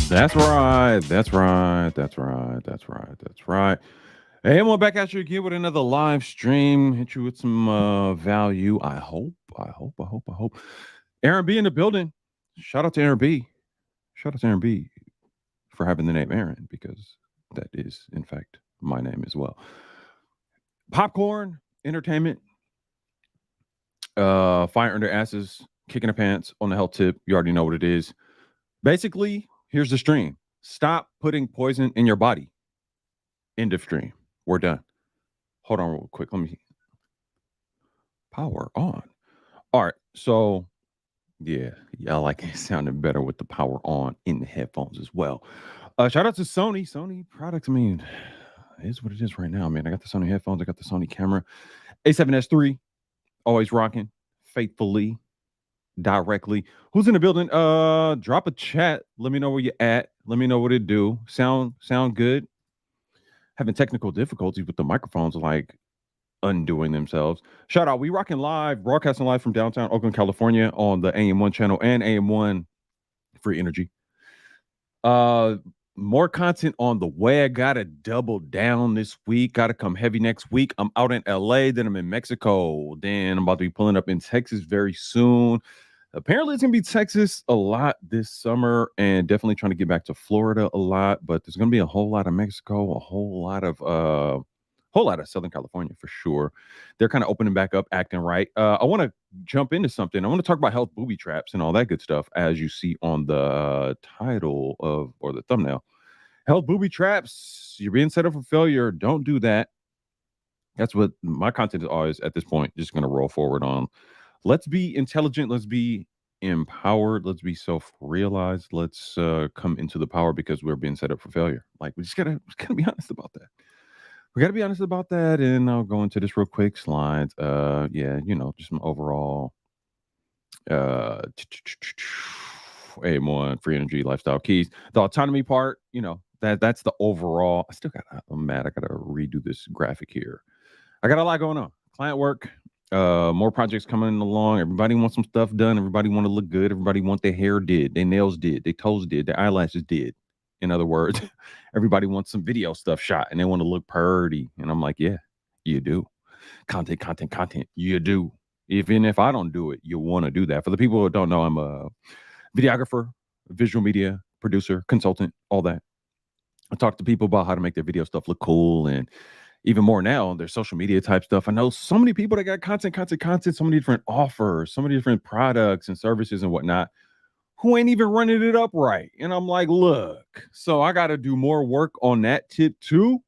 That's right. That's right. That's right. That's right. That's right. Hey, I'm back at you again with another live stream. Hit you with some value. I hope. I hope. I hope. I hope. Aaron B in the building. Shout out to Aaron B. Shout out to Aaron B for having the name Aaron because that is, in fact, my name as well. Popcorn, entertainment, fire under asses, kicking the pants on the health tip. You already know what it is. Basically, here's the stream. Stop putting poison in your body. End of stream. We're done. Hold on real quick. Let me power on. All right. So yeah, I like it sounding better with the power on in the headphones as well. Shout out to Sony. Sony products. I mean, it is what it is right now, man. I got the Sony headphones. I got the Sony camera. A7S3. Always rocking faithfully, directly. Who's in the building? Drop a chat. Let me know where you're at. Let me know what it do. Sound good. Having technical difficulties with the microphones, like undoing themselves. Shout out. We rocking live, broadcasting live from downtown Oakland, California on the AM1 channel and AM1 Free Energy. More content on the way. I gotta double down this week. Gotta come heavy next week. I'm out in LA, then I'm in Mexico. Then I'm about to be pulling up in Texas very soon. Apparently, it's gonna be Texas a lot this summer, and definitely trying to get back to Florida a lot. But there's gonna be a whole lot of Mexico, a whole lot of Southern California for sure. They're kind of opening back up, acting right. I want to jump into something. I want to talk about health booby traps and all that good stuff, as you see on the title of or the thumbnail. Health booby traps. You're being set up for failure. Don't do that. That's what my content is always at this point. Just going to roll forward on. Let's be intelligent. Let's be empowered. Let's be self-realized. Let's come into the power because we're being set up for failure. Like we just gotta be honest about that. We gotta be honest about that. And I'll go into this real quick slides. Yeah, just some overall AM1 free energy lifestyle keys. The autonomy part, that's the overall. I'm mad. I gotta redo this graphic here. I got a lot going on. Client work, more projects coming along. Everybody wants some stuff done. Everybody want to look good. Everybody want their hair did, their nails did, their toes did, their eyelashes did. In other words, everybody wants some video stuff shot and they want to look pretty. And I'm like, yeah, you do. Content. You do. Even if I don't do it, you want to do that. For the people who don't know, I'm a videographer, visual media producer, consultant, all that. I talk to people about how to make their video stuff look cool, and even more now, there's social media type stuff. I know so many people that got content, so many different offers, so many different products and services and whatnot, who ain't even running it up right. And I'm like, look, so I got to do more work on that tip too.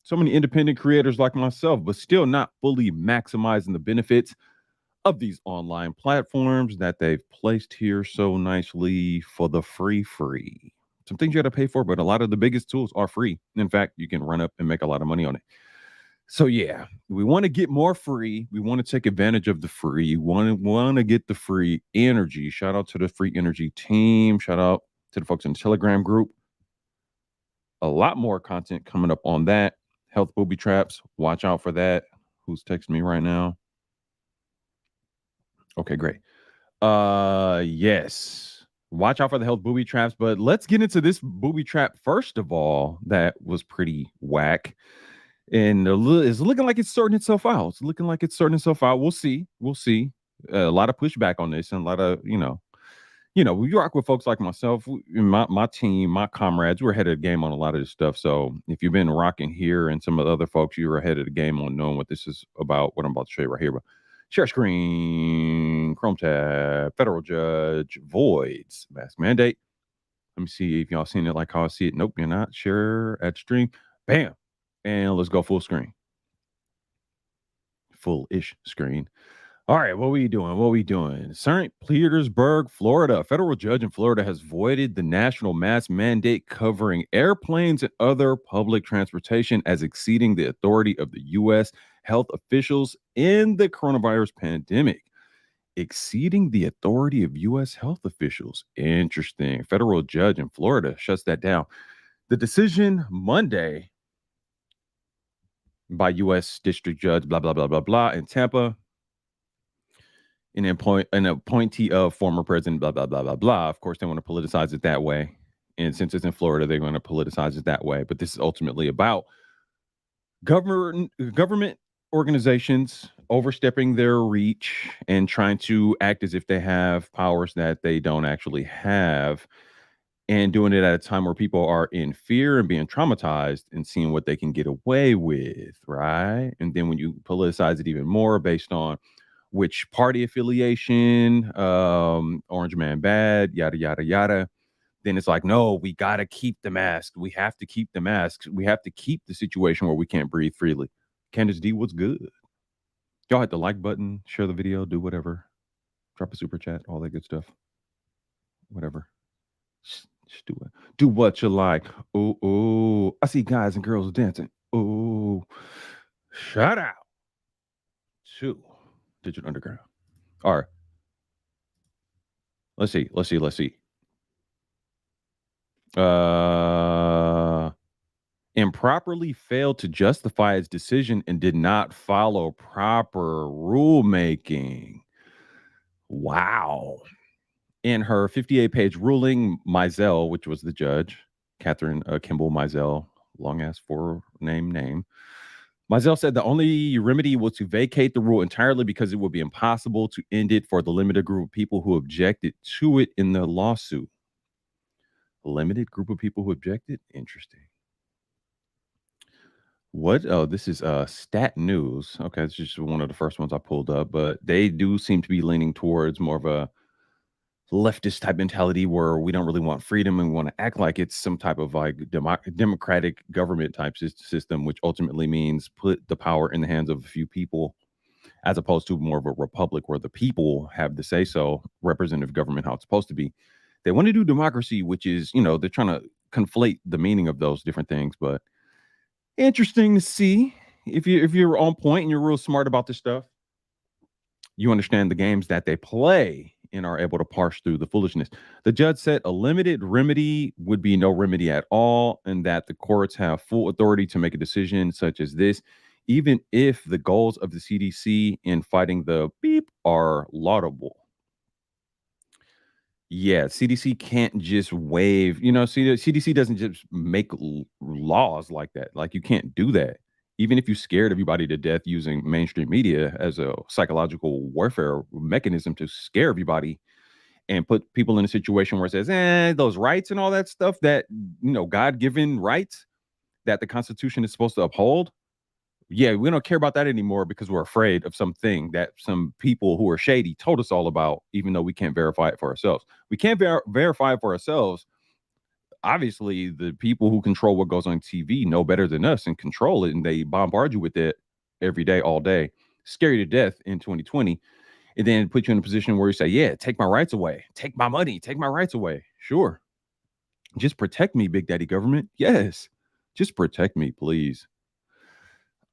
So many independent creators like myself, but still not fully maximizing the benefits of these online platforms that they've placed here so nicely for the free. Some things you got to pay for, but a lot of the biggest tools are free. In fact, you can run up and make a lot of money on it. So yeah, we want to get more free. We want to take advantage of the free. Want to get the free energy. Shout out to the free energy team. Shout out to the folks in the Telegram group. A lot more content coming up on that. Health booby traps. Watch out for that. Who's texting me right now? Okay, great. Yes. Watch out for the health booby traps, but let's get into this booby trap first of all. That was pretty whack. And it's looking like it's sorting itself out. We'll see. A lot of pushback on this, and a lot of we rock with folks like myself, my team, my comrades. We're ahead of the game on a lot of this stuff. So if you've been rocking here, and some of the other folks, you're ahead of the game on knowing what this is about. What I'm about to show you right here, but share screen, Chrome tab, federal judge voids mask mandate. Let me see if y'all seen it like how I see it. Nope, you're not. Share at stream. Bam. And let's go full screen. Full-ish screen. All right, what are we doing? St. Petersburg, Florida. A federal judge in Florida has voided the national mask mandate covering airplanes and other public transportation as exceeding the authority of the U.S. health officials in the coronavirus pandemic. Exceeding the authority of U.S. health officials. Interesting. Federal judge in Florida shuts that down. The decision Monday by U.S. District Judge, blah, blah, blah, blah, blah, in Tampa, an appointee of former President, blah, blah, blah, blah, blah. Of course, they want to politicize it that way. And since it's in Florida, they're going to politicize it that way. But this is ultimately about government organizations overstepping their reach and trying to act as if they have powers that they don't actually have, and doing it at a time where people are in fear and being traumatized and seeing what they can get away with, right? And then when you politicize it even more based on which party affiliation, orange man bad, yada yada yada, then it's like, no, we got to keep the mask. We have to keep the masks. We have to keep the situation where we can't breathe freely. Candace D, what's good? Y'all hit the like button, share the video, do whatever, drop a super chat, all that good stuff. Whatever. Just do it. Do what you like. Oh, oh. I see guys and girls dancing. Oh, shout out to Digital Underground. All right. Let's see. Improperly failed to justify its decision and did not follow proper rulemaking. Wow. In her 58-page ruling, Mizell, which was the judge, Catherine Kimball Mizell, long ass name. Mizell said the only remedy was to vacate the rule entirely because it would be impossible to end it for the limited group of people who objected to it in the lawsuit. A limited group of people who objected? Interesting. What? Oh, this is Stat News. Okay, it's just one of the first ones I pulled up, but they do seem to be leaning towards more of a leftist type mentality where we don't really want freedom and we want to act like it's some type of like democratic government type system, which ultimately means put the power in the hands of a few people, as opposed to more of a republic where the people have the say so, representative government, how it's supposed to be. They want to do democracy, which is, they're trying to conflate the meaning of those different things, but interesting to see. If you're on point and you're real smart about this stuff, you understand the games that they play and are able to parse through the foolishness. The judge said a limited remedy would be no remedy at all, and that the courts have full authority to make a decision such as this, even if the goals of the CDC in fighting the beep are laudable. Yeah, CDC can't just waive, CDC doesn't just make laws like that. Like, you can't do that. Even if you scared everybody to death using mainstream media as a psychological warfare mechanism to scare everybody and put people in a situation where it says, those rights and all that stuff that, God-given rights that the Constitution is supposed to uphold. Yeah, we don't care about that anymore because we're afraid of something that some people who are shady told us all about, even though we can't verify it for ourselves. We can't verify it for ourselves. Obviously, the people who control what goes on TV know better than us and control it, and they bombard you with it every day, all day, scare you to death in 2020, and then put you in a position where you say, yeah, take my rights away, take my money, take my rights away. Sure. Just protect me, Big Daddy government. Yes. Just protect me, please.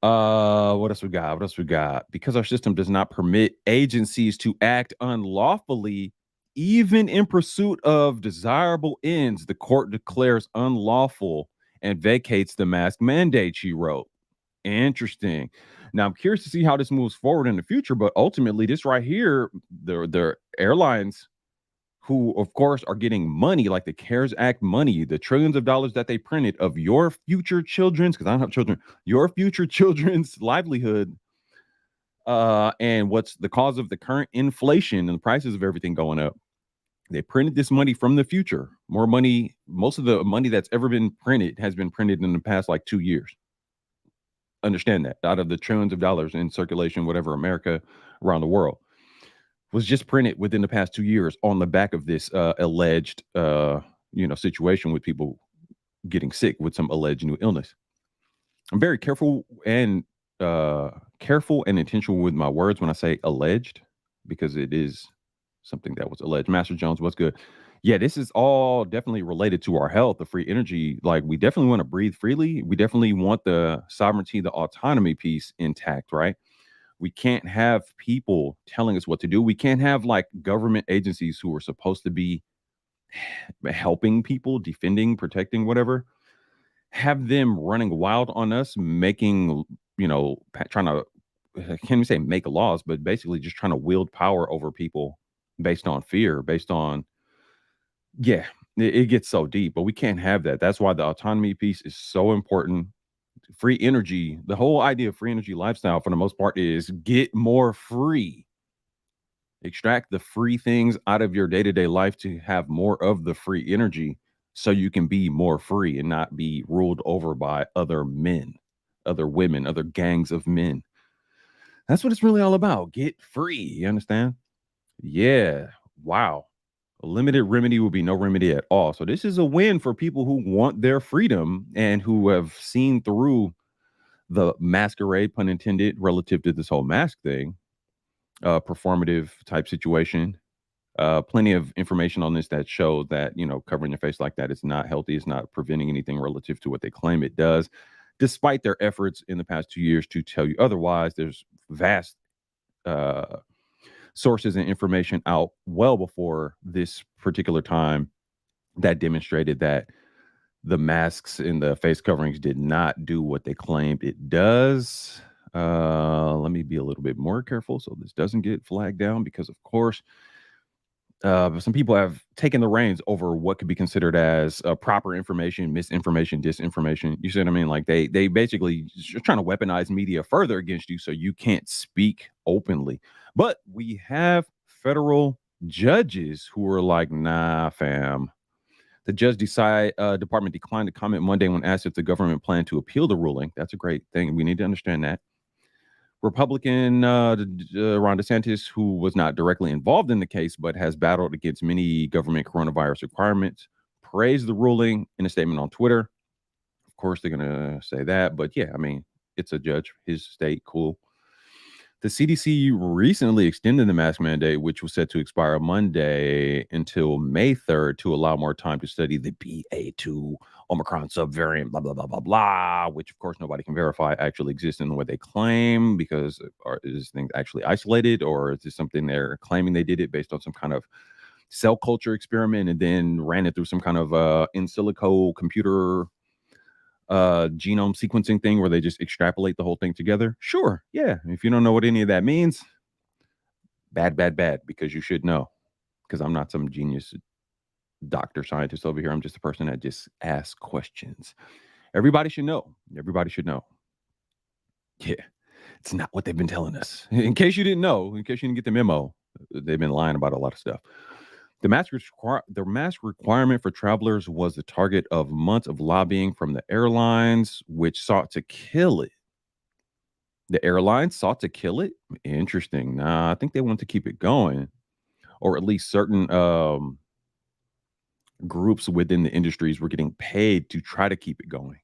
What else we got? Because our system does not permit agencies to act unlawfully, even in pursuit of desirable ends, the court declares unlawful and vacates the mask mandate, she wrote. Interesting. Now, I'm curious to see how this moves forward in the future, but ultimately, this right here, the airlines who, of course, are getting money like the CARES Act money, the trillions of dollars that they printed of your future children's, because I don't have children, your future children's livelihood, and what's the cause of the current inflation and the prices of everything going up. They printed this money from the future. More money, most of the money that's ever been printed has been printed in the past like 2 years. Understand that, out of the trillions of dollars in circulation, whatever, America, around the world, was just printed within the past 2 years on the back of this alleged, situation with people getting sick with some alleged new illness. I'm very careful and intentional with my words when I say alleged, because it is something that was alleged. Master Jones, what's good? Yeah, this is all definitely related to our health, the free energy. Like, we definitely want to breathe freely. We definitely want the sovereignty, the autonomy piece intact, right? We can't have people telling us what to do. We can't have like government agencies who are supposed to be helping people, defending, protecting, whatever, have them running wild on us, making, trying to, can't even say make laws, but basically just trying to wield power over people based on fear, based on, yeah. it gets so deep, but we can't have that. That's why the autonomy piece is so important. Free energy, the whole idea of free energy lifestyle for the most part is get more free. Extract the free things out of your day-to-day life to have more of the free energy so you can be more free and not be ruled over by other men, other women, other gangs of men. That's what it's really all about. Get free. You understand? Yeah. Wow. A limited remedy will be no remedy at all. So this is a win for people who want their freedom and who have seen through the masquerade, pun intended, relative to this whole mask thing, performative type situation. Plenty of information on this that show that, covering your face like that is not healthy. It's not preventing anything relative to what they claim it does, despite their efforts in the past 2 years to tell you otherwise. There's vast uh, sources and information out well before this particular time that demonstrated that the masks and the face coverings did not do what they claimed it does. Let me be a little bit more careful so this doesn't get flagged down because, of course, some people have taken the reins over what could be considered as proper information, misinformation, disinformation. You see what I mean? Like they basically just trying to weaponize media further against you so you can't speak openly. But we have federal judges who are like, nah, fam. The department declined to comment Monday when asked if the government planned to appeal the ruling. That's a great thing. We need to understand that. Republican Ron DeSantis, who was not directly involved in the case but has battled against many government coronavirus requirements, praised the ruling in a statement on Twitter. Of course, they're going to say that. But yeah, I mean, it's a judge, his state, cool. The CDC recently extended the mask mandate, which was set to expire Monday until May 3rd to allow more time to study the BA2 Omicron subvariant, blah, blah, blah, blah, blah, which, of course, nobody can verify actually exists in the way they claim because is this thing actually isolated or is this something they're claiming they did it based on some kind of cell culture experiment and then ran it through some kind of in silico computer genome sequencing thing where they just extrapolate the whole thing together? Sure. Yeah. If you don't know what any of that means, bad, because you should know. Because I'm not some genius doctor scientist over here. I'm just a person that just asks questions. Everybody should know. Everybody should know. Yeah. It's not what they've been telling us. In case you didn't know, in case you didn't get the memo, they've been lying about a lot of stuff. The mask requirement for travelers was the target of months of lobbying from the airlines, which sought to kill it. The airlines sought to kill it? Interesting. Nah, I think they want to keep it going, or at least certain groups within the industries were getting paid to try to keep it going.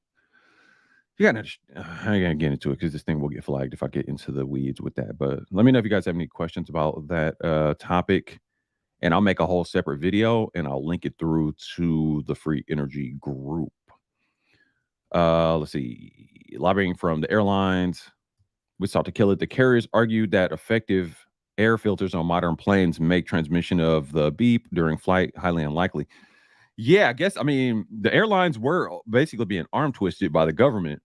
I gotta get into it because this thing will get flagged if I get into the weeds with that. But let me know if you guys have any questions about that topic. And I'll make a whole separate video and I'll link it through to the free energy group. Let's see. Lobbying from the airlines, we sought to kill it. The carriers argued that effective air filters on modern planes make transmission of the beep during flight highly unlikely. Yeah, I guess, I mean, the airlines were basically being arm twisted by the government.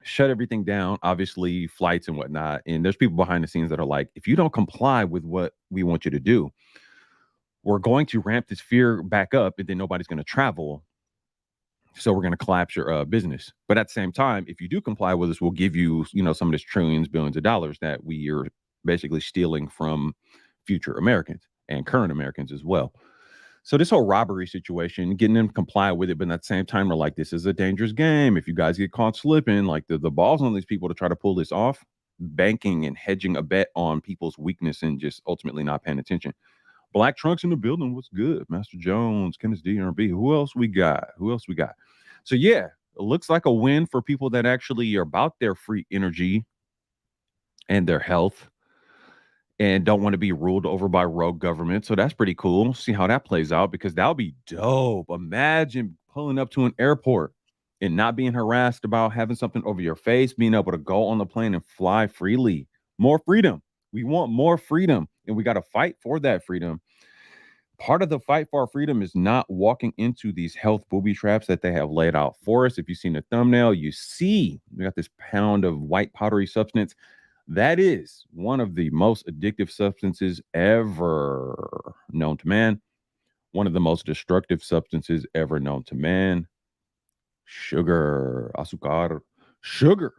Shut everything down, obviously, flights and whatnot. And there's people behind the scenes that are like, if you don't comply with what we want you to do, we're going to ramp this fear back up and then nobody's going to travel. So we're going to collapse your business. But at the same time, if you do comply with us, we'll give you, some of this trillions, billions of dollars that we are basically stealing from future Americans and current Americans as well. So this whole robbery situation, getting them to comply with it, but at the same time, they're like, this is a dangerous game. If you guys get caught slipping, like the balls on these people to try to pull this off, banking and hedging a bet on people's weakness and just ultimately not paying attention. Black Trunks in the building. What's good? Master Jones, Kenneth DRB. Who else we got? So yeah, it looks like a win for people that actually are about their free energy and their health and don't want to be ruled over by rogue government. So that's pretty cool. See how that plays out because that'll be dope. Imagine pulling up to an airport and not being harassed about having something over your face, being able to go on the plane and fly freely. More freedom. We want more freedom and we got to fight for that freedom. Part of the fight for our freedom is not walking into these health booby traps that they have laid out for us. If you've seen the thumbnail, you see we got this pound of white powdery substance. That is one of the most addictive substances ever known to man. one of the most destructive substances ever known to man. Sugar, azúcar, sugar.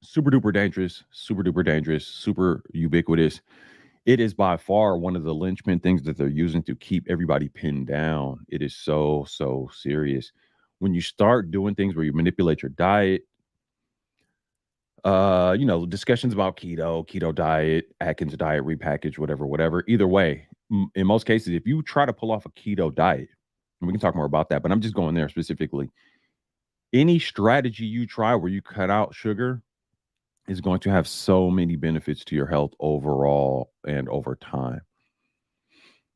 Super duper dangerous, super ubiquitous. It is by far one of the linchpin things that they're using to keep everybody pinned down. It is so, so serious. When you start doing things where you manipulate your diet, discussions about keto diet, Atkins diet, repackaged, whatever. Either way, in most cases, if you try to pull off a keto diet, and we can talk more about that, but I'm just going there specifically. Any strategy you try where you cut out sugar is going to have so many benefits to your health overall and over time.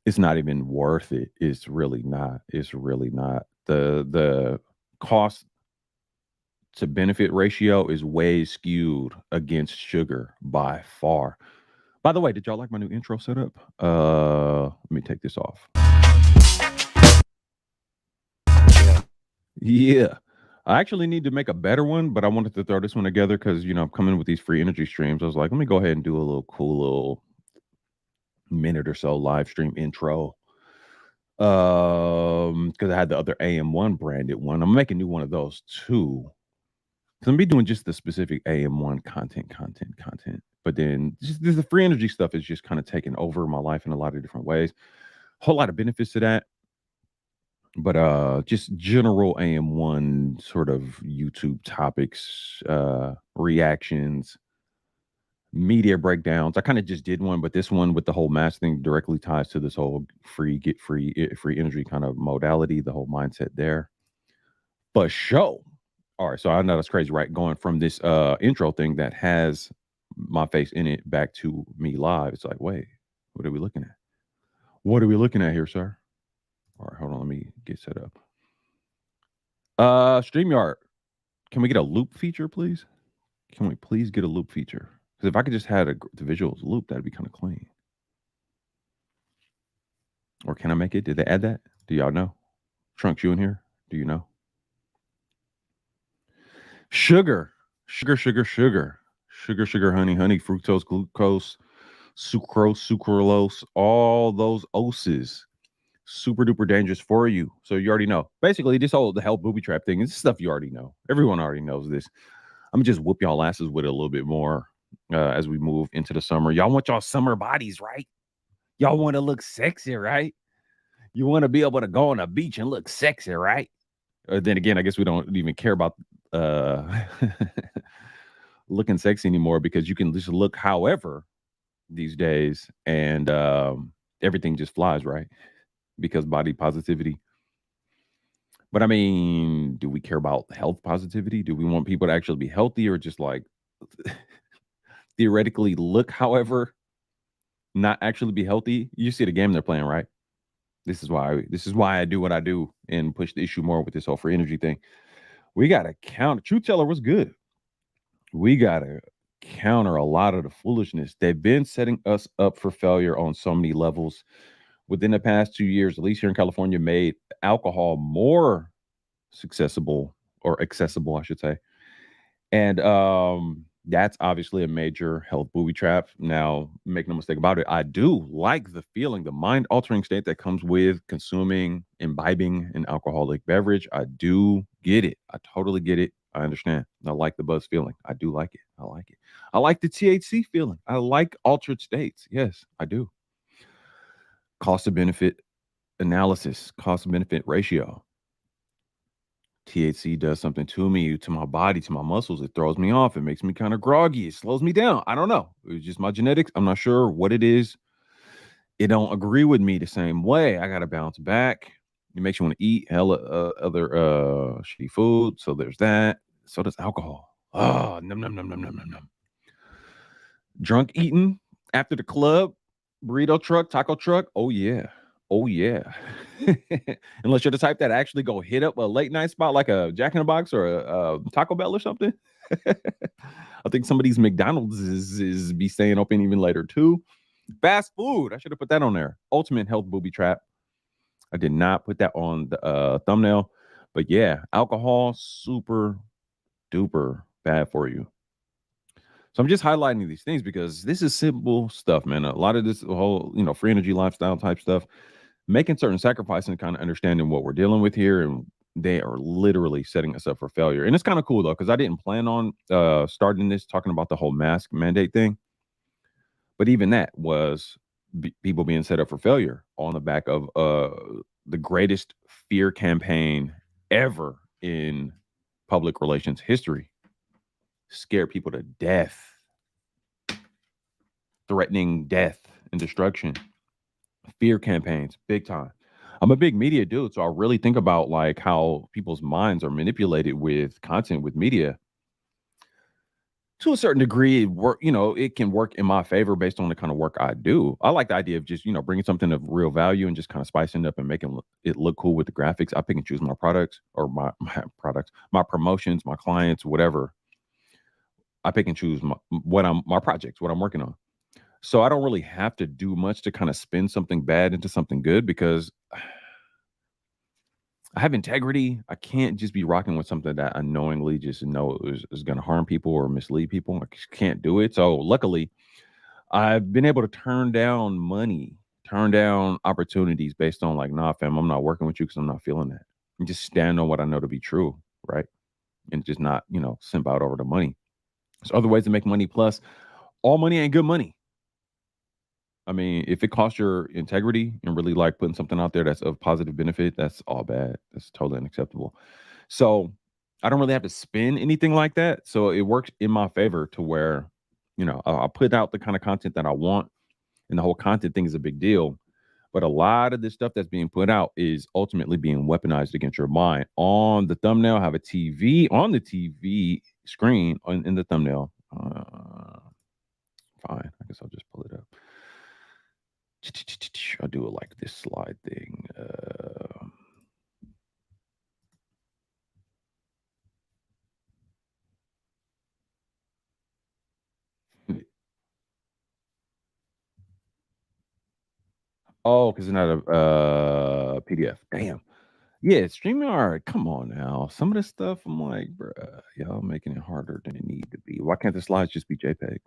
It's not even worth it. It's really not. It's really not. The cost to benefit ratio is way skewed against sugar by far. By the way, did y'all like my new intro setup? Let me take this off. Yeah. I actually need to make a better one, but I wanted to throw this one together because I'm coming with these free energy streams. I was like, let me go ahead and do a little cool little minute or so live stream intro. Because I had the other AM1 branded one. I'm making a new one of those too. So I'm be doing just the specific AM1 content. But then just the free energy stuff is just kind of taking over my life in a lot of different ways. Whole lot of benefits to that. But just general AM1 sort of YouTube topics, reactions, media breakdowns. I kind of just did one, but this one with the whole mask thing directly ties to this whole free energy kind of modality, the whole mindset there. But show. All right, so I know that's crazy, right? Going from this intro thing that has my face in it back to me live. It's like, wait, what are we looking at? What are we looking at here, sir? All right, hold on, let me get set up. StreamYard, can we get a loop feature, please? Can we please get a loop feature? Because if I could just have the visuals loop, that'd be kind of clean. Or can I make it? Did they add that? Do y'all know? Trunks, you in here? Do you know? Sugar, honey, fructose, glucose, sucrose, all those oses. Super duper dangerous for you. So you already know. Basically, this whole the health booby trap thing is stuff you already know. Everyone already knows this. I'm gonna just whoop y'all asses with it a little bit more as we move into the summer. Y'all want y'all summer bodies, right? Y'all want to look sexy, right? You want to be able to go on a beach and look sexy, right? Then again, I guess we don't even care about looking sexy anymore because you can just look however these days and everything just flies, right? Because body positivity. But I mean, do we care about health positivity? Do we want people to actually be healthy or just like theoretically look however, not actually be healthy? You see the game they're playing, right? This is why I do what I do and push the issue more with this whole free energy thing. We gotta counter. Truth teller was good. We gotta counter a lot of the foolishness. They've been setting us up for failure on so many levels. Within the past 2 years, at least here in California, made alcohol more accessible, I should say. And that's obviously a major health booby trap. Now, make no mistake about it, I do like the feeling, the mind-altering state that comes with imbibing an alcoholic beverage. I do get it. I totally get it. I understand. I like the buzz feeling. I do like it. I like it. I like the THC feeling. I like altered states. Yes, I do. Cost of benefit analysis, cost of benefit ratio. THC does something to me, to my body, to my muscles. It throws me off. It makes me kind of groggy. It slows me down. I don't know. It's just my genetics. I'm not sure what it is. It don't agree with me the same way. I got to bounce back. It makes you want to eat hella other shitty food. So there's that. So does alcohol. Oh, num. Drunk eating after the club, burrito truck, taco truck. Oh yeah. Unless you're the type that actually go hit up a late night spot like a Jack in the Box or a Taco Bell or something. I think some of these McDonald's is be staying open even later too. Fast food. I should have put that on there. Ultimate health booby trap. I did not put that on the thumbnail. But yeah, alcohol, super duper bad for you. So I'm just highlighting these things because this is simple stuff, man. A lot of this whole, free energy lifestyle type stuff. making certain sacrifices and kind of understanding what we're dealing with here, and they are literally setting us up for failure. And it's kind of cool though, because I didn't plan on starting this talking about the whole mask mandate thing, but even that was people being set up for failure on the back of the greatest fear campaign ever in public relations history. Scare people to death, threatening death and destruction. Fear campaigns, big time. I'm a big media dude, so I really think about like how people's minds are manipulated with content, with media. To a certain degree, it can work in my favor based on the kind of work I do. I like the idea of just, bringing something of real value and just kind of spicing it up and making it look cool with the graphics. I pick and choose my products, or my products, my promotions, my clients, whatever. I pick and choose my projects, what I'm working on. So I don't really have to do much to kind of spin something bad into something good, because I have integrity. I can't just be rocking with something that I knowingly just know is going to harm people or mislead people. I just can't do it. So luckily, I've been able to turn down money, turn down opportunities based on like, nah, fam, I'm not working with you because I'm not feeling that. And just stand on what I know to be true, right? And just not, simp out over the money. There's other ways to make money. Plus, all money ain't good money. I mean, if it costs your integrity and really like putting something out there that's of positive benefit, that's all bad. That's totally unacceptable. So I don't really have to spend anything like that. So it works in my favor to where, I'll put out the kind of content that I want, and the whole content thing is a big deal. But a lot of this stuff that's being put out is ultimately being weaponized against your mind. On the thumbnail, have a TV on the TV screen in the thumbnail. Fine. I guess I'll just pull it up. I'll do it like this slide thing. Oh, because it's not a PDF. Damn. Yeah, StreamYard. Come on now. Some of this stuff, I'm like, bruh, y'all making it harder than it need to be. Why can't the slides just be JPEG?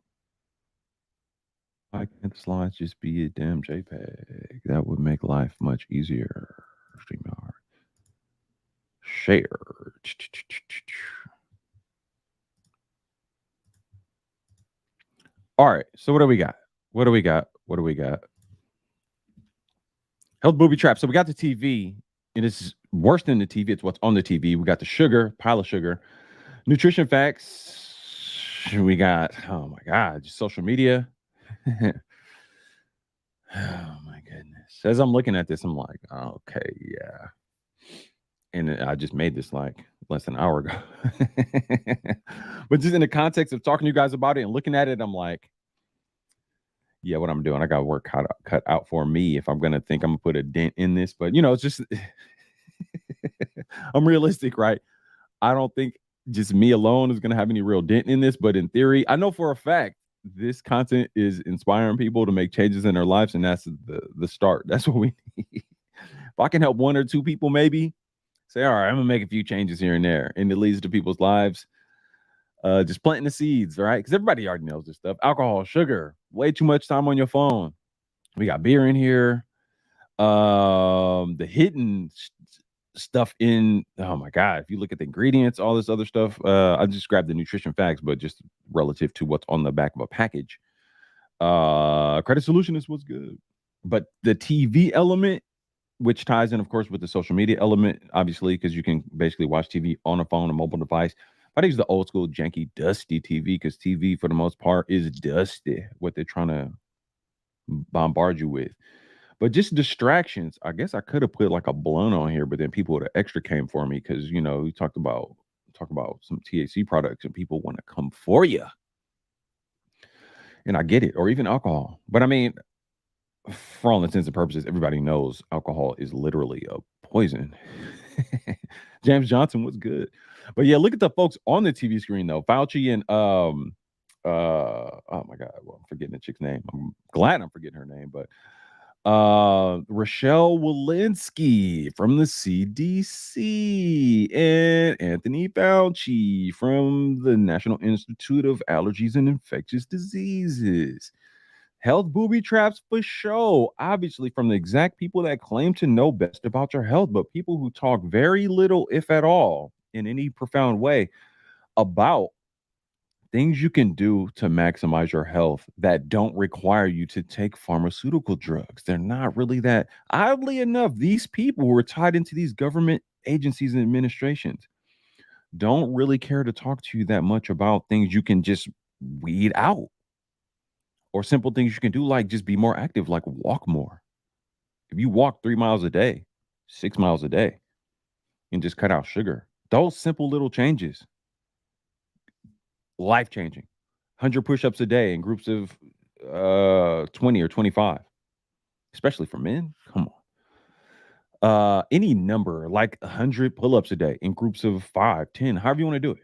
Why can't the slides just be a damn JPEG? That would make life much easier. StreamYard. Share. All right. So what do we got? What do we got? What do we got? Health booby trap. So we got the TV. It is worse than the TV. It's what's on the TV. We got the sugar, pile of sugar. Nutrition facts. We got, oh my God, just social media. Oh my goodness. As I'm looking at this, I'm like, okay, yeah. And I just made this like less than an hour ago. But just in the context of talking to you guys about it and looking at it, I'm like, yeah, what I'm doing, I got work cut out for me if I'm gonna think I'm gonna put a dent in this. But it's just I'm realistic, right? I don't think just me alone is gonna have any real dent in this. But in theory, I know for a fact this content is inspiring people to make changes in their lives, and that's the start. That's what we need. If I can help one or two people, maybe say, all right, I'm gonna make a few changes here and there, and it leads to people's lives. Just planting the seeds, right? Because everybody already knows this stuff. Alcohol, sugar, way too much time on your phone. We got beer in here. The hidden stuff in, oh my God, if you look at the ingredients, all this other stuff, I just grabbed the nutrition facts, but just relative to what's on the back of a package. Credit Solutionist was good. But the TV element, which ties in, of course, with the social media element, obviously, because you can basically watch TV on a phone, a mobile device. I use the old school, janky, dusty TV, because TV, for the most part, is dusty, what they're trying to bombard you with. But just distractions. I guess I could have put like a blunt on here, but then people with an extra came for me because we talk about some THC products and people want to come for you. And I get it, or even alcohol. But I mean, for all intents and purposes, everybody knows alcohol is literally a poison. James Johnson was good. But yeah, look at the folks on the TV screen though. Fauci and oh my God, well, I'm forgetting the chick's name. I'm glad I'm forgetting her name, but Rochelle Walensky from the CDC and Anthony Fauci from the National Institute of Allergies and Infectious Diseases. Health booby traps for show, obviously from the exact people that claim to know best about your health, but people who talk very little, if at all, in any profound way about things you can do to maximize your health that don't require you to take pharmaceutical drugs. They're not really that. Oddly enough, these people who are tied into these government agencies and administrations don't really care to talk to you that much about things you can just weed out or simple things you can do, like just be more active, like walk more. If you walk 3 miles a day, 6 miles a day, and just cut out sugar, those simple little changes, life changing. 100 push ups a day in groups of 20 or 25, especially for men. Come on. Any number like 100 pull ups a day in groups of 5, 10, however you want to do it.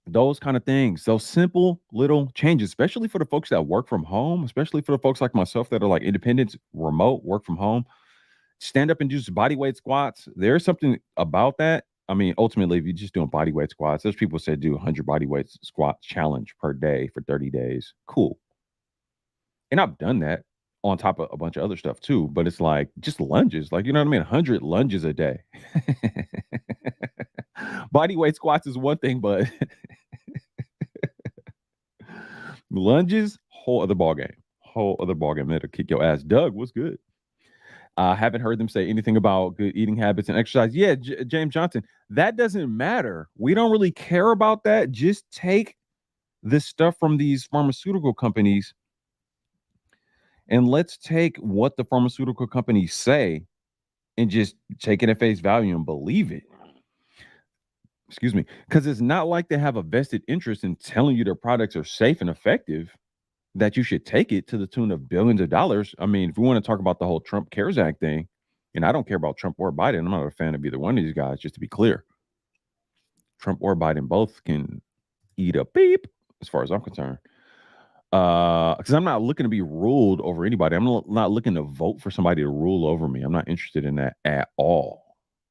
Those kind of things, those simple little changes, especially for the folks that work from home, especially for the folks like myself that are like independent, remote, work from home, stand up and do some body weight squats. There's something about that. I mean, ultimately, if you're just doing body weight squats, there's people say do 100 body weight squat challenge per day for 30 days. Cool. And I've done that on top of a bunch of other stuff too. But it's like just lunges, like, you know what I mean? 100 lunges a day. Body weight squats is one thing, but lunges, whole other ball game. Whole other ball game. That'll kick your ass. Doug, what's good? I haven't heard them say anything about good eating habits and exercise. Yeah, James Johnson, that doesn't matter. We don't really care about that. Just take this stuff from these pharmaceutical companies and let's take what the pharmaceutical companies say and just take it at face value and believe it. Excuse me. Because it's not like they have a vested interest in telling you their products are safe and effective, that you should take it to the tune of billions of dollars. I mean, if we want to talk about the whole Trump CARES Act thing, and I don't care about Trump or Biden, I'm not a fan of either one of these guys, just to be clear. Trump or Biden both can eat a beep as far as I'm concerned. Because I'm not looking to be ruled over anybody. I'm not looking to vote for somebody to rule over me. I'm not interested in that at all.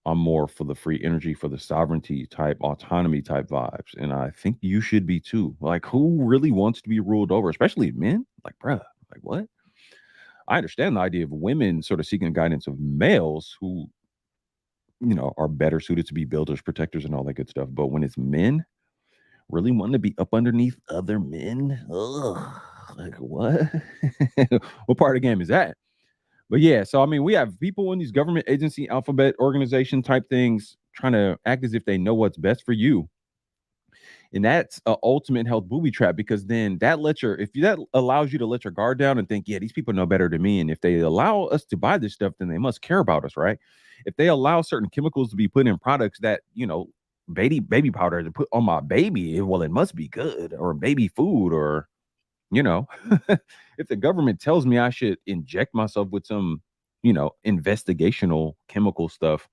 I'm more for the free energy, for the sovereignty type, autonomy type vibes. And I think you should be too. Like, who really wants to be ruled over, especially men? Like, bruh, like what? I understand the idea of women sort of seeking guidance of males who, are better suited to be builders, protectors, and all that good stuff. But when it's men really wanting to be up underneath other men, ugh, like what? What part of the game is that? But yeah, so I mean, we have people in these government agency, alphabet organization type things trying to act as if they know what's best for you. And that's a ultimate health booby trap, because then that allows you to let your guard down and think, yeah, these people know better than me. And if they allow us to buy this stuff, then they must care about us, right? If they allow certain chemicals to be put in products that, baby powder to put on my baby, well, it must be good, or baby food, or, you know, if the government tells me I should inject myself with some, investigational chemical stuff,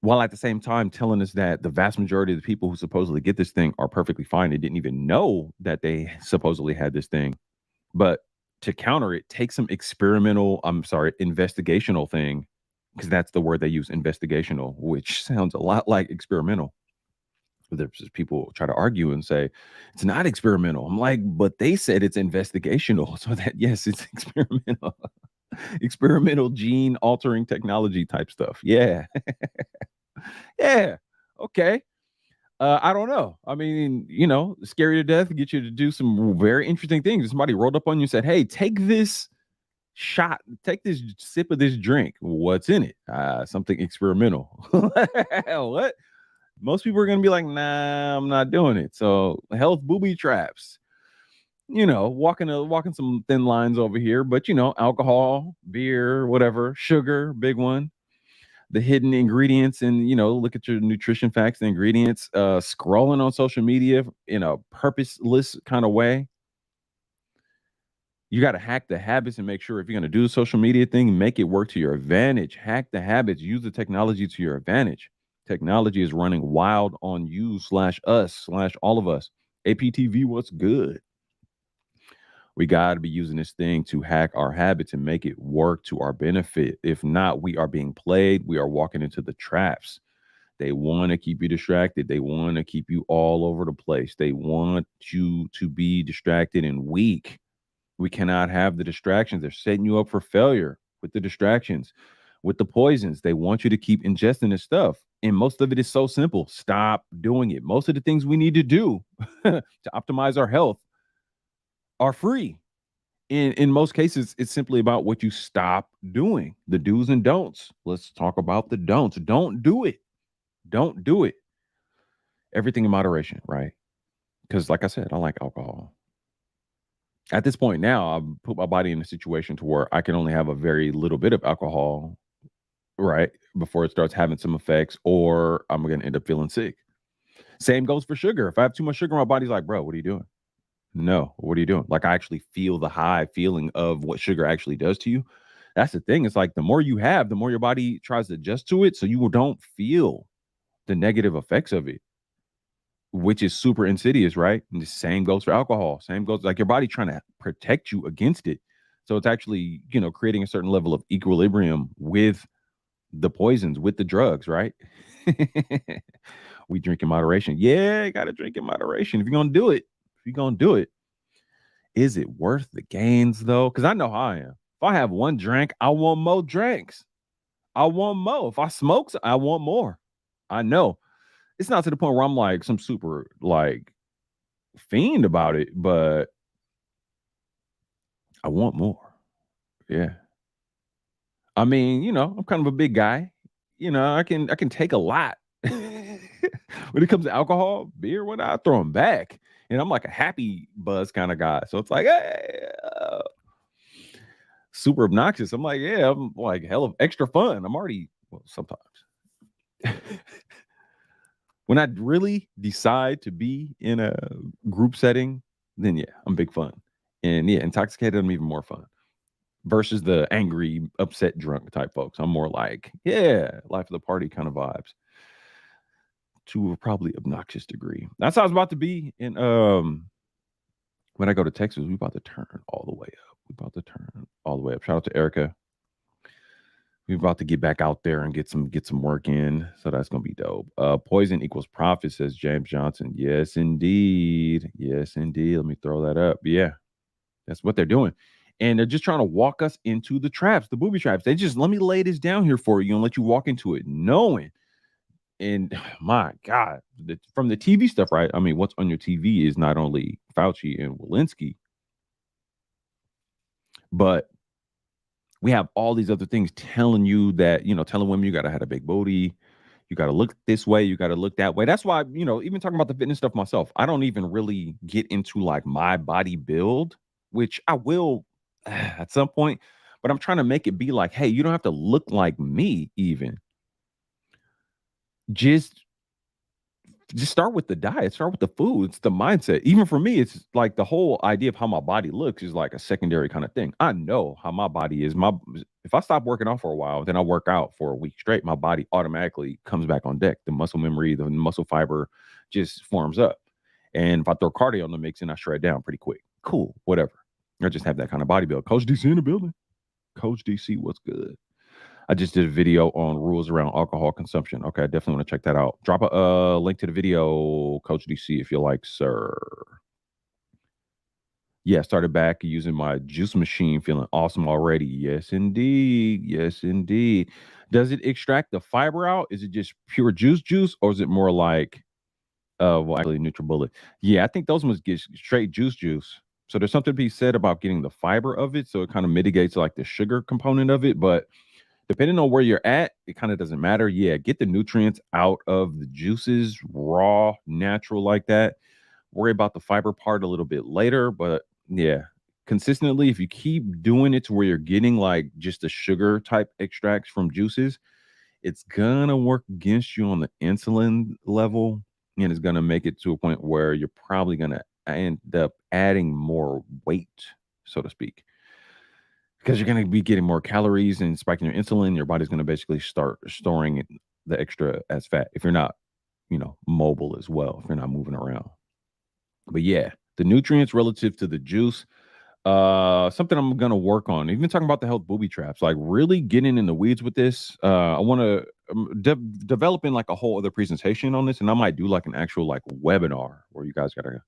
while at the same time telling us that the vast majority of the people who supposedly get this thing are perfectly fine. They didn't even know that they supposedly had this thing. But to counter it, take some investigational thing, because that's the word they use, investigational, which sounds a lot like experimental. There's just people try to argue and say it's not experimental. I'm like, but they said it's investigational. So that, yes, it's experimental. Experimental gene altering technology type stuff. Yeah. Yeah. Okay. I don't know. I mean, scary to death, get you to do some very interesting things. Somebody rolled up on you and said, hey, take this shot, take this sip of this drink. What's in it? Something experimental. What? Most people are going to be like, nah, I'm not doing it. So health booby traps, walking some thin lines over here, but alcohol, beer, whatever, sugar, big one, the hidden ingredients, and look at your nutrition facts and ingredients, scrolling on social media in a purposeless kind of way. You got to hack the habits and make sure if you're going to do the social media thing, make it work to your advantage. Hack the habits, use the technology to your advantage. Technology is running wild on you / us / all of us. APTV, what's good? We got to be using this thing to hack our habits and make it work to our benefit. If not, we are being played. We are walking into the traps They want to keep you distracted. They want to keep you all over the place. They want you to be distracted and weak. We cannot have the distractions. They're setting you up for failure with the distractions, with the poisons. They want you to keep ingesting this stuff. And most of it is so simple. Stop doing it. Most of the things we need to do to optimize our health are free. In most cases, it's simply about what you stop doing, the do's and don'ts. Let's talk about the don'ts. Don't do it. Don't do it. Everything in moderation, right? Because, like I said, I like alcohol. At this point now, I've put my body in a situation to where I can only have a very little bit of alcohol, right, before it starts having some effects, or I'm going to end up feeling sick. Same goes for sugar. If I have too much sugar, my body's like, bro, what are you doing? No, what are you doing? Like, I actually feel the high feeling of what sugar actually does to you. That's the thing. It's like the more you have, the more your body tries to adjust to it. So you don't feel the negative effects of it, which is super insidious, right? And the same goes for alcohol. Same goes like your body trying to protect you against it. So it's actually, creating a certain level of equilibrium with the poisons, with the drugs, right? We drink in moderation. Yeah, you got to drink in moderation. If you're going to do it, is it worth the gains though? Because I know how I am. If I have one drink, I want more drinks. I want more. If I smoke, I want more. I know. It's not to the point where I'm like some super like fiend about it, but I want more. Yeah. I mean, I'm kind of a big guy. I can take a lot. When it comes to alcohol, beer, when I throw them back. And I'm like a happy buzz kind of guy. So it's like, hey, super obnoxious. I'm like, yeah, I'm like hell of extra fun. I'm already, well, sometimes. When I really decide to be in a group setting, then yeah, I'm big fun. And yeah, intoxicated, I'm even more fun. Versus the angry, upset, drunk type folks. I'm more like, yeah, life of the party kind of vibes. To a probably obnoxious degree. That's how I was about to be in when I go to Texas. We about to turn all the way up. Shout out to Erica. We're about to get back out there and get some work in. So that's gonna be dope. Poison equals profit, says James Johnson. Yes, indeed. Yes, indeed. Let me throw that up. Yeah, that's what they're doing. And they're just trying to walk us into the traps, the booby traps. They just let me lay this down here for you and let you walk into it, knowing. And my God, from the TV stuff, right? I mean, what's on your TV is not only Fauci and Walensky, but we have all these other things telling you that, telling women you got to have a big booty. You got to look this way. You got to look that way. That's why, even talking about the fitness stuff myself, I don't even really get into like my body build, which I will at some point, but I'm trying to make it be like, hey, you don't have to look like me even. Just start with the diet, start with the food. It's the mindset. Even for me, it's like the whole idea of how my body looks is like a secondary kind of thing. I know how my body is. If I stop working out for a while, then I work out for a week straight, my body automatically comes back on deck. The muscle memory, the muscle fiber just forms up. And if I throw cardio in the mix and I shred down pretty quick, cool, whatever. I just have that kind of body build. Coach DC in the building. Coach DC, what's good? I just did a video on rules around alcohol consumption. Okay, I definitely want to check that out. Drop a link to the video, Coach DC, if you like, sir. Yeah, started back using my juice machine, feeling awesome already. Yes, indeed. Yes, indeed. Does it extract the fiber out? Is it just pure juice, or is it more like, well, actually, NutriBullet? Yeah, I think those ones get straight juice. So there's something to be said about getting the fiber of it, so it kind of mitigates like the sugar component of it, but depending on where you're at, it kind of doesn't matter. Yeah, get the nutrients out of the juices, raw, natural like that. Worry about the fiber part a little bit later, but yeah, consistently, if you keep doing it to where you're getting like just the sugar type extracts from juices, it's gonna work against you on the insulin level, and it's gonna make it to a point where you're probably gonna end up adding more weight, so to speak, because you're going to be getting more calories and spiking your insulin. Your body's going to basically start storing the extra as fat if you're not, mobile as well, if you're not moving around. But yeah, the nutrients relative to the juice, something I'm going to work on. Even talking about the health booby traps, like really getting in the weeds with this. I want to developing like a whole other presentation on this, and I might do like an actual like webinar where you guys gotta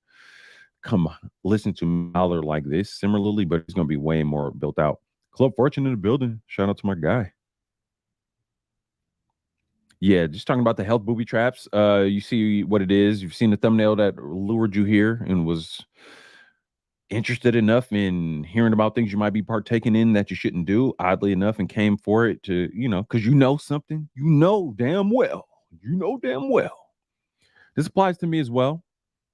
come listen to Mallard like this similarly, but it's gonna be way more built out. Club Fortune in the building. Shout out to my guy. Yeah, just talking about the health booby traps. You see what it is. You've seen the thumbnail that lured you here and was interested enough in hearing about things you might be partaking in that you shouldn't do, oddly enough, and came for it to, because you know something, you know damn well. This applies to me as well,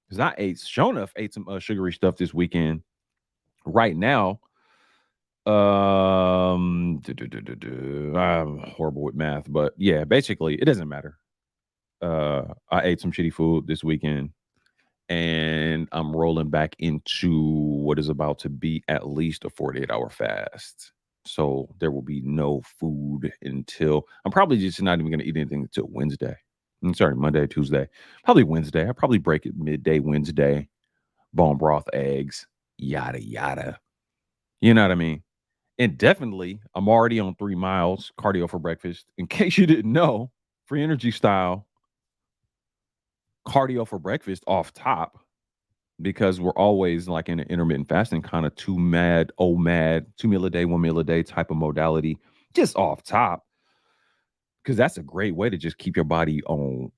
because I sure enough, ate some sugary stuff this weekend. Right now, I'm horrible with math, but yeah, basically, it doesn't matter. I ate some shitty food this weekend, and I'm rolling back into what is about to be at least a 48-hour fast. So there will be no food until I'm probably just not even going to eat anything until Wednesday. I'm sorry, Monday, Tuesday, probably Wednesday. I probably break it midday Wednesday. Bone broth, eggs, yada yada. You know what I mean? And definitely, I'm already on 3 miles cardio for breakfast. In case you didn't know, free energy style cardio for breakfast off top, because we're always like in an intermittent fasting kind of 2 meal a day, 1 meal a day type of modality, just off top, because that's a great way to just keep your body on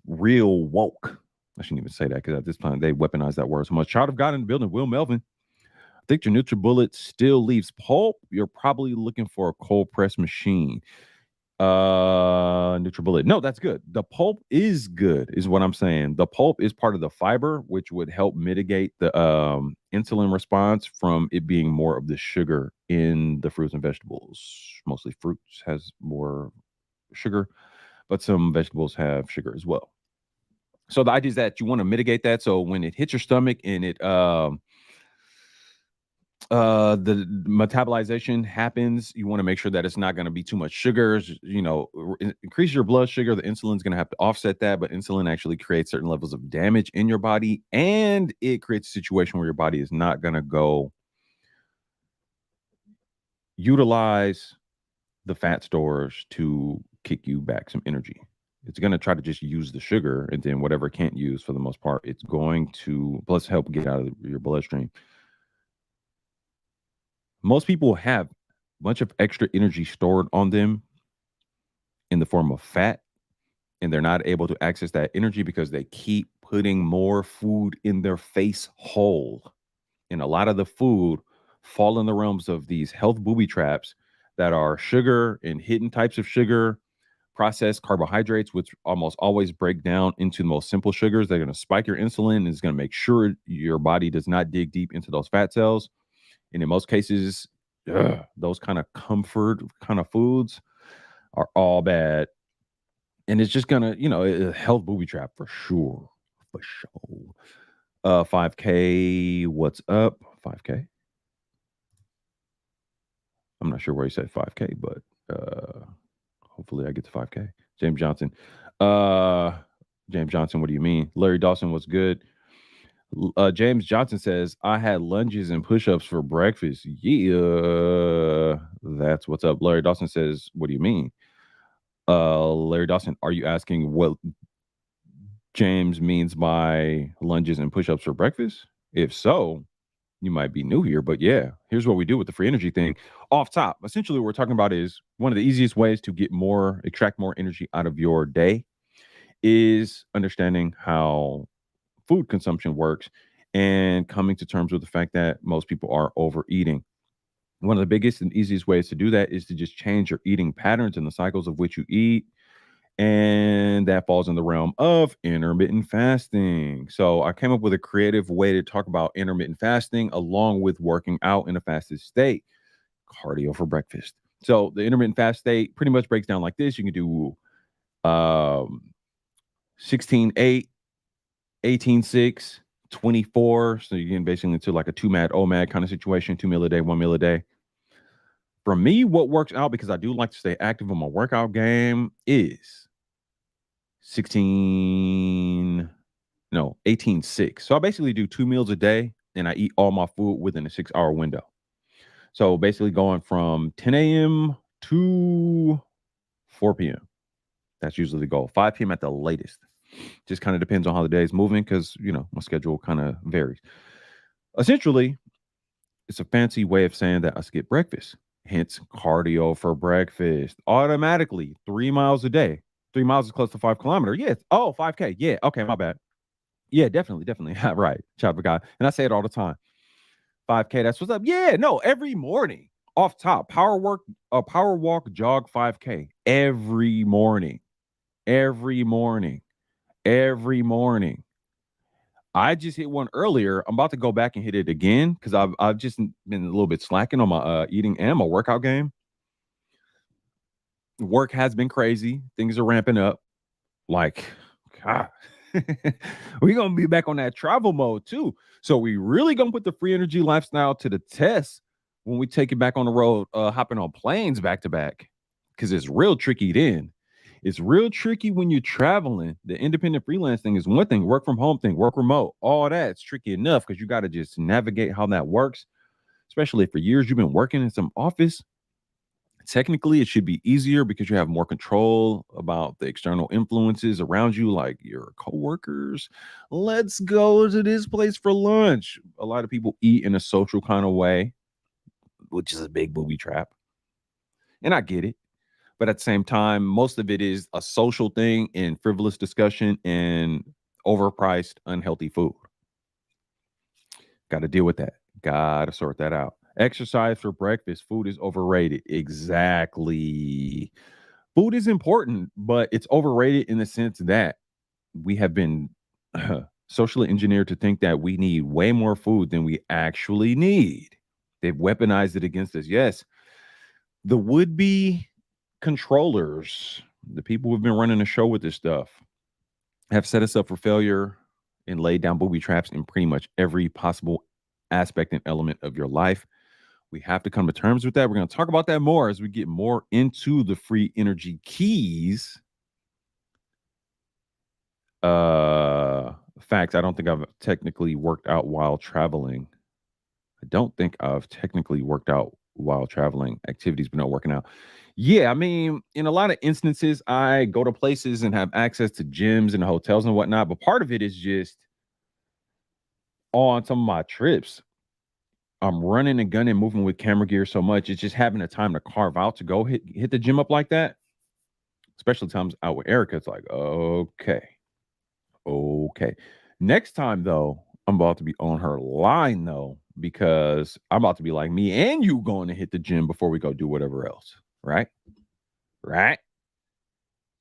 real woke. I shouldn't even say that, because at this point they weaponize that word so much. Child of God in the building, Will Melvin. I think your NutriBullet still leaves pulp. You're probably looking for a cold press machine. NutriBullet. No, that's good. The pulp is good, is what I'm saying. The pulp is part of the fiber, which would help mitigate the insulin response from it being more of the sugar in the fruits and vegetables. Mostly fruits has more sugar, but some vegetables have sugar as well. So the idea is that you want to mitigate that. So when it hits your stomach and it the metabolization happens, you want to make sure that it's not going to be too much sugars. Increase your blood sugar. The insulin's going to have to offset that, but insulin actually creates certain levels of damage in your body, and it creates a situation where your body is not going to go utilize the fat stores to kick you back some energy. It's going to try to just use the sugar, and then whatever it can't use, for the most part, it's going to plus help get out of your bloodstream. Most people have a bunch of extra energy stored on them in the form of fat, and they're not able to access that energy because they keep putting more food in their face hole. And a lot of the food fall in the realms of these health booby traps that are sugar and hidden types of sugar, processed carbohydrates, which almost always break down into the most simple sugars. They're going to spike your insulin, and it's going to make sure your body does not dig deep into those fat cells. And in most cases, those kind of comfort kind of foods are all bad. And it's just gonna, a health booby trap for sure. For sure. 5K, what's up? 5K. I'm not sure where he said 5K, but hopefully I get to 5K. James Johnson. James Johnson, what do you mean? Larry Dawson, what's good? James Johnson says, I had lunges and push-ups for breakfast. Yeah, that's what's up. Larry Dawson says, what do you mean? Larry Dawson, are you asking what James means by lunges and push-ups for breakfast? If so, you might be new here, but yeah, here's what we do with the free energy thing. Off top, essentially what we're talking about is one of the easiest ways to extract more energy out of your day is understanding how food consumption works and coming to terms with the fact that most people are overeating. One of the biggest and easiest ways to do that is to just change your eating patterns and the cycles of which you eat. And that falls in the realm of intermittent fasting. So I came up with a creative way to talk about intermittent fasting along with working out in a fasted state, cardio for breakfast. So the intermittent fast state pretty much breaks down like this. You can do 16-8, 18-6, 24. So you get basically into like a 2-mad, OMAD kind of situation, 2 meal a day, 1 meal a day. For me, what works out, because I do like to stay active on my workout game, is 18-6. So I basically do 2 meals a day, and I eat all my food within a 6-hour window. So basically going from 10 a.m. to 4 p.m. That's usually the goal. 5 p.m. at the latest. Just kind of depends on how the day is moving because, my schedule kind of varies. Essentially, it's a fancy way of saying that I skip breakfast. Hence, cardio for breakfast. Automatically, 3 miles a day. 3 miles is close to 5 kilometers. Yes. Oh, 5K. Yeah. Okay. My bad. Yeah, definitely. Definitely. Right. Chopper guy. And I say it all the time. 5K. That's what's up. Yeah. No, every morning off top, power walk, jog 5K every morning. Every morning. Every morning. I just hit one earlier. I'm about to go back and hit it again because I've just been a little bit slacking on my eating and my workout game. Work has been crazy. Things are ramping up. Like, God, we're gonna be back on that travel mode too. So we really gonna put the free energy lifestyle to the test when we take it back on the road, hopping on planes back to back. Because it's real tricky then. It's real tricky when you're traveling. The independent freelance thing is one thing, work from home thing, work remote, all that. It's tricky enough because you got to just navigate how that works, especially if for years you've been working in some office. Technically, it should be easier because you have more control about the external influences around you, like your coworkers. Let's go to this place for lunch. A lot of people eat in a social kind of way, which is a big booby trap. And I get it. But at the same time, most of it is a social thing and frivolous discussion and overpriced, unhealthy food. Got to deal with that. Got to sort that out. Exercise for breakfast. Food is overrated. Exactly. Food is important, but it's overrated in the sense that we have been socially engineered to think that we need way more food than we actually need. They've weaponized it against us. Yes, the would-be controllers, the people who've been running the show with this stuff, have set us up for failure and laid down booby traps in pretty much every possible aspect and element of your life. We have to come to terms with that. We're going to talk about that more as we get more into the free energy keys. Facts. I don't think I've technically worked out while traveling. I don't think I've technically worked out while traveling, activities, but not working out. Yeah, I mean, in a lot of instances, I go to places and have access to gyms and hotels and whatnot. But part of it is just on some of my trips. I'm running and gunning, moving with camera gear so much. It's just having the time to carve out to go hit the gym up like that. Especially times out with Erica. It's like, okay. Okay. Next time though, I'm about to be on her line though, because I'm about to be like me and you going to hit the gym before we go do whatever else. Right? Right?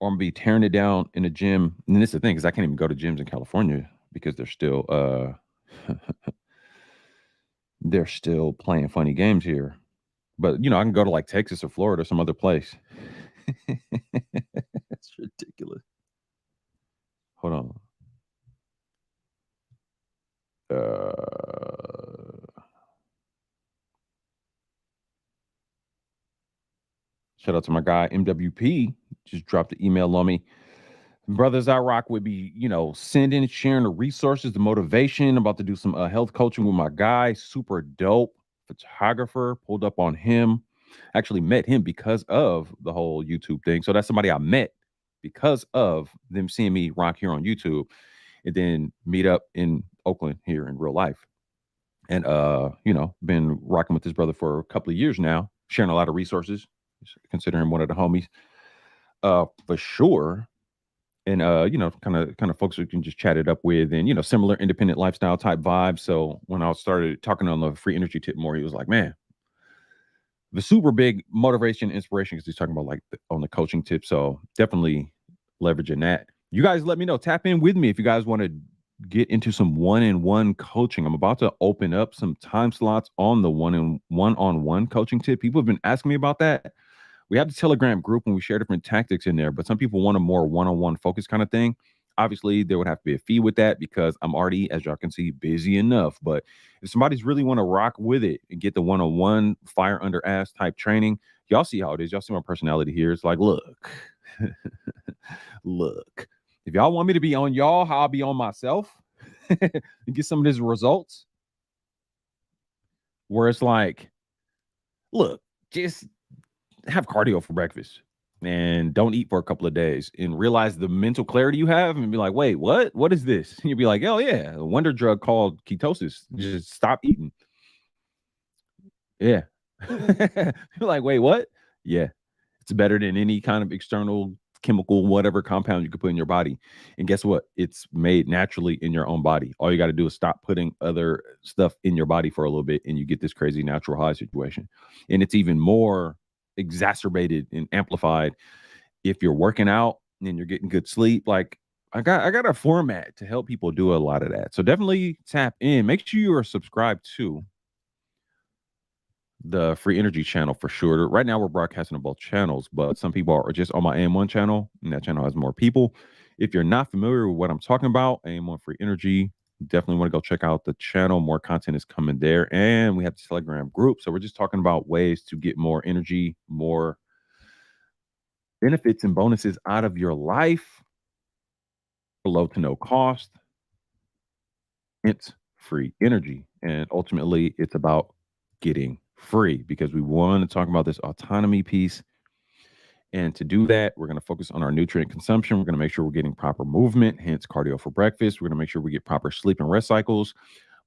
Or I'm gonna be tearing it down in the gym. And this is the thing, because I can't even go to gyms in California because they're still they're still playing funny games here. But I can go to like Texas or Florida or some other place. It's ridiculous. Hold on. Shout out to my guy MWP. Just dropped the email on me. Brothers I rock would be, sending, sharing the resources, the motivation. I'm about to do some health coaching with my guy. Super dope photographer. Pulled up on him. Actually met him because of the whole YouTube thing. So that's somebody I met because of them seeing me rock here on YouTube, and then meet up in Oakland here in real life. And been rocking with this brother for a couple of years now, sharing a lot of resources. Consider him one of the homies, for sure. And kind of folks who can just chat it up with, and similar independent lifestyle type vibes. So when I started talking on the free energy tip more, he was like, man, the super big motivation, inspiration, because he's talking about like on the coaching tip. So definitely leveraging that. You guys let me know. Tap in with me if you guys want to get into some one-on-one coaching. I'm about to open up some time slots on the one-on-one coaching tip. People have been asking me about that. We have the Telegram group and we share different tactics in there, but some people want a more one-on-one focus kind of thing. Obviously, there would have to be a fee with that because I'm already, as y'all can see, busy enough. But if somebody's really want to rock with it and get the one-on-one fire under ass type training, y'all see how it is. Y'all see my personality here. It's like, look, look, if y'all want me to be on y'all, how I'll be on myself and get some of these results where it's like, look, just have cardio for breakfast. and don't eat for a couple of days and realize the mental clarity you have and be like, wait, what is this? And you'll be like, oh yeah, a wonder drug called ketosis. Just stop eating. Yeah. You're like, wait, what? Yeah. It's better than any kind of external chemical, whatever compound you could put in your body. And guess what? It's made naturally in your own body. All you got to do is stop putting other stuff in your body for a little bit, and you get this crazy natural high situation. And it's even more exacerbated and amplified if you're working out and you're getting good sleep. Like I got a format to help people do a lot of that. So definitely tap in. Make sure you are subscribed to the free energy channel for sure. Right now we're broadcasting on both channels, but some people are just on my AM1 channel, and that channel has more people. If you're not familiar with what I'm talking about, AM1 free energy, definitely want to go check out the channel. More content is coming there. And we have the Telegram group. So we're just talking about ways to get more energy, more benefits and bonuses out of your life for low to no cost. It's free energy. And ultimately, it's about getting free because we want to talk about this autonomy piece. And to do that, we're going to focus on our nutrient consumption. We're going to make sure we're getting proper movement, hence cardio for breakfast. We're going to make sure we get proper sleep and rest cycles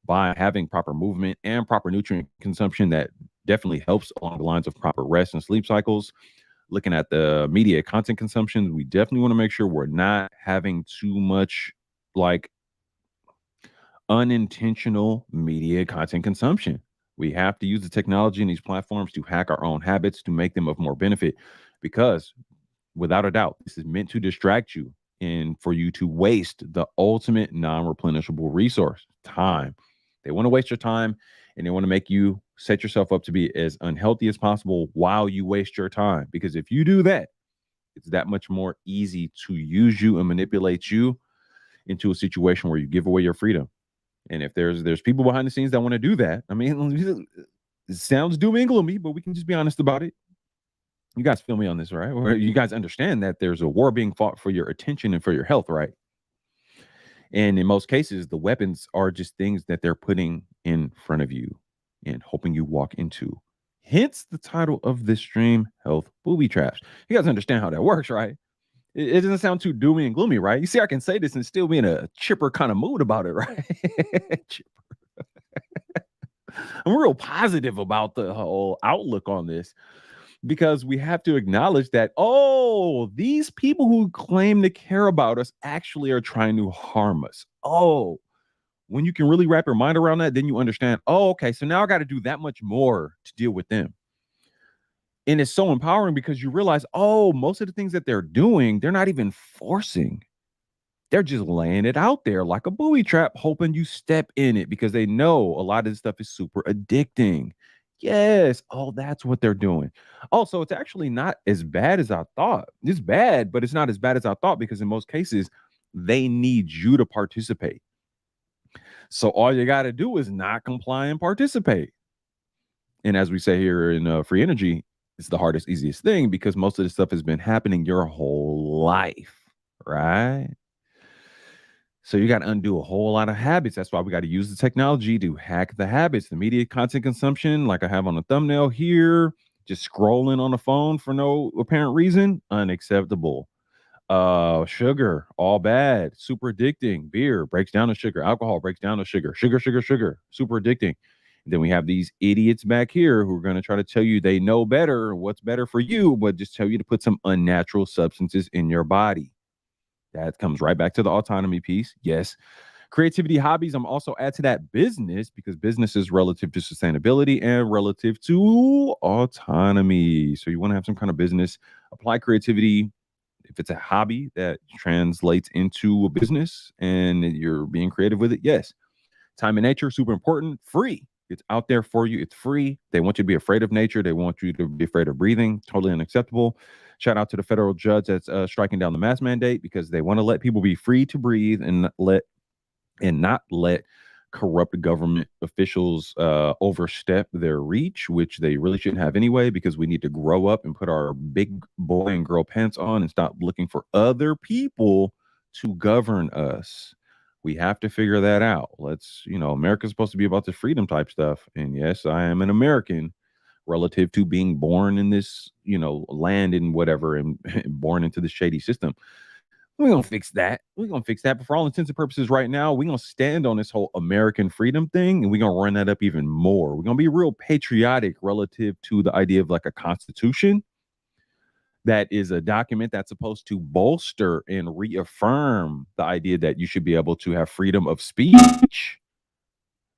by having proper movement and proper nutrient consumption. That definitely helps along the lines of proper rest and sleep cycles. Looking at the media content consumption, we definitely want to make sure we're not having too much like unintentional media content consumption. We have to use the technology in these platforms to hack our own habits to make them of more benefit because without a doubt, this is meant to distract you and for you to waste the ultimate non-replenishable resource, time. They want to waste your time and they want to make you set yourself up to be as unhealthy as possible while you waste your time. Because if you do that, it's that much more easy to use you and manipulate you into a situation where you give away your freedom. And if there's people behind the scenes that want to do that, I mean, it sounds doom and gloomy, but we can just be honest about it. You guys feel me on this, right? Or you guys understand that there's a war being fought for your attention and for your health, right? And in most cases, the weapons are just things that they're putting in front of you and hoping you walk into. Hence the title of this stream, Health Booby Traps. You guys understand how that works, right? It doesn't sound too doomy and gloomy, right? You see, I can say this and still be in a chipper kind of mood about it, right? I'm real positive about the whole outlook on this because we have to acknowledge that, oh, these people who claim to care about us actually are trying to harm us. Oh, when you can really wrap your mind around that, then you understand, oh, okay, so now I got to do that much more to deal with them. And it's so empowering because you realize, oh, most of the things that they're doing, they're not even forcing. They're just laying it out there like a booby trap, hoping you step in it because they know a lot of this stuff is super addicting. Yes. Oh, that's what they're doing. Also, it's actually not as bad as I thought. It's bad, but it's not as bad as I thought because in most cases, they need you to participate. So all you got to do is not comply and participate. And as we say here in free energy, it's the hardest, easiest thing because most of this stuff has been happening your whole life, right? So you got to undo a whole lot of habits. That's why we got to use the technology to hack the habits, the media content consumption, like I have on the thumbnail here, just scrolling on the phone for no apparent reason, unacceptable. Sugar, all bad, super addicting. Beer breaks down the sugar, alcohol breaks down the sugar, sugar, super addicting. And then we have these idiots back here who are going to try to tell you they know better, what's better for you, but just tell you to put some unnatural substances in your body. That comes right back to the autonomy piece. Yes. Creativity, hobbies. I'm also add to that business because business is relative to sustainability and relative to autonomy. So you want to have some kind of business, apply creativity. If it's a hobby that translates into a business and you're being creative with it, yes. Time in nature, super important. Free. It's out there for you. It's free. They want you to be afraid of nature. They want you to be afraid of breathing. Totally unacceptable. Shout out to the federal judge that's striking down the mask mandate because they want to let people be free to breathe and not let corrupt government officials overstep their reach, which they really shouldn't have anyway, because we need to grow up and put our big boy and girl pants on and stop looking for other people to govern us. We have to figure that out. America's supposed to be about the freedom type stuff. And yes, I am an American, relative to being born in this, land and whatever, and born into the shady system. We're gonna fix that. We're gonna fix that. But for all intents and purposes, right now, we're gonna stand on this whole American freedom thing, and we're gonna run that up even more. We're gonna be real patriotic relative to the idea of like a constitution that is a document that's supposed to bolster and reaffirm the idea that you should be able to have freedom of speech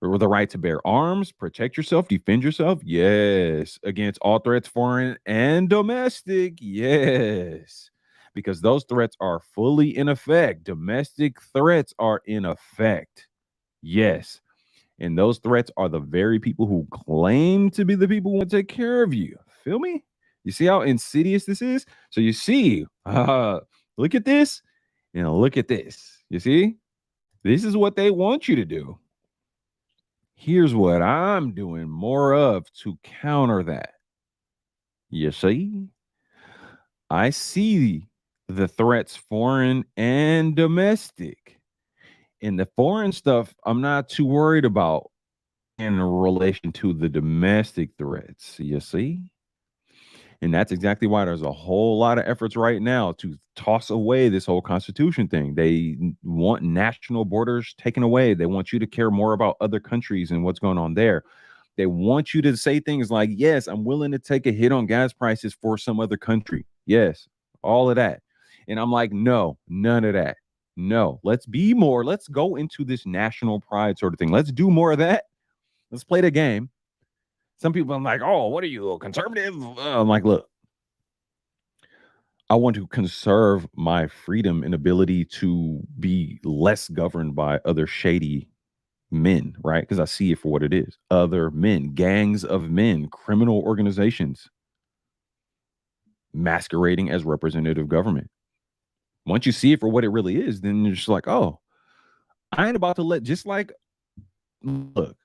or the right to bear arms, protect yourself, defend yourself. Yes. Against all threats, foreign and domestic. Yes. Because those threats are fully in effect. Domestic threats are in effect. Yes. And those threats are the very people who claim to be the people who want to take care of you. Feel me? You see how insidious this is? So you see, look at this and look at this. You see? This is what they want you to do. Here's what I'm doing more of to counter that. You see? I see the threats, foreign and domestic. And the foreign stuff, I'm not too worried about in relation to the domestic threats. You see? And that's exactly why there's a whole lot of efforts right now to toss away this whole constitution thing. They want national borders taken away. They want you to care more about other countries and what's going on there. They want you to say things like, yes, I'm willing to take a hit on gas prices for some other country. Yes, all of that. And I'm like, no, none of that. No, let's be more. Let's go into this national pride sort of thing. Let's do more of that. Let's play the game. Some people are like, oh, what are you, a conservative? I'm like, look, I want to conserve my freedom and ability to be less governed by other shady men, right? Because I see it for what it is. Other men, gangs of men, criminal organizations masquerading as representative government. Once you see it for what it really is, then you're just like, oh, I ain't about to let, just like, look,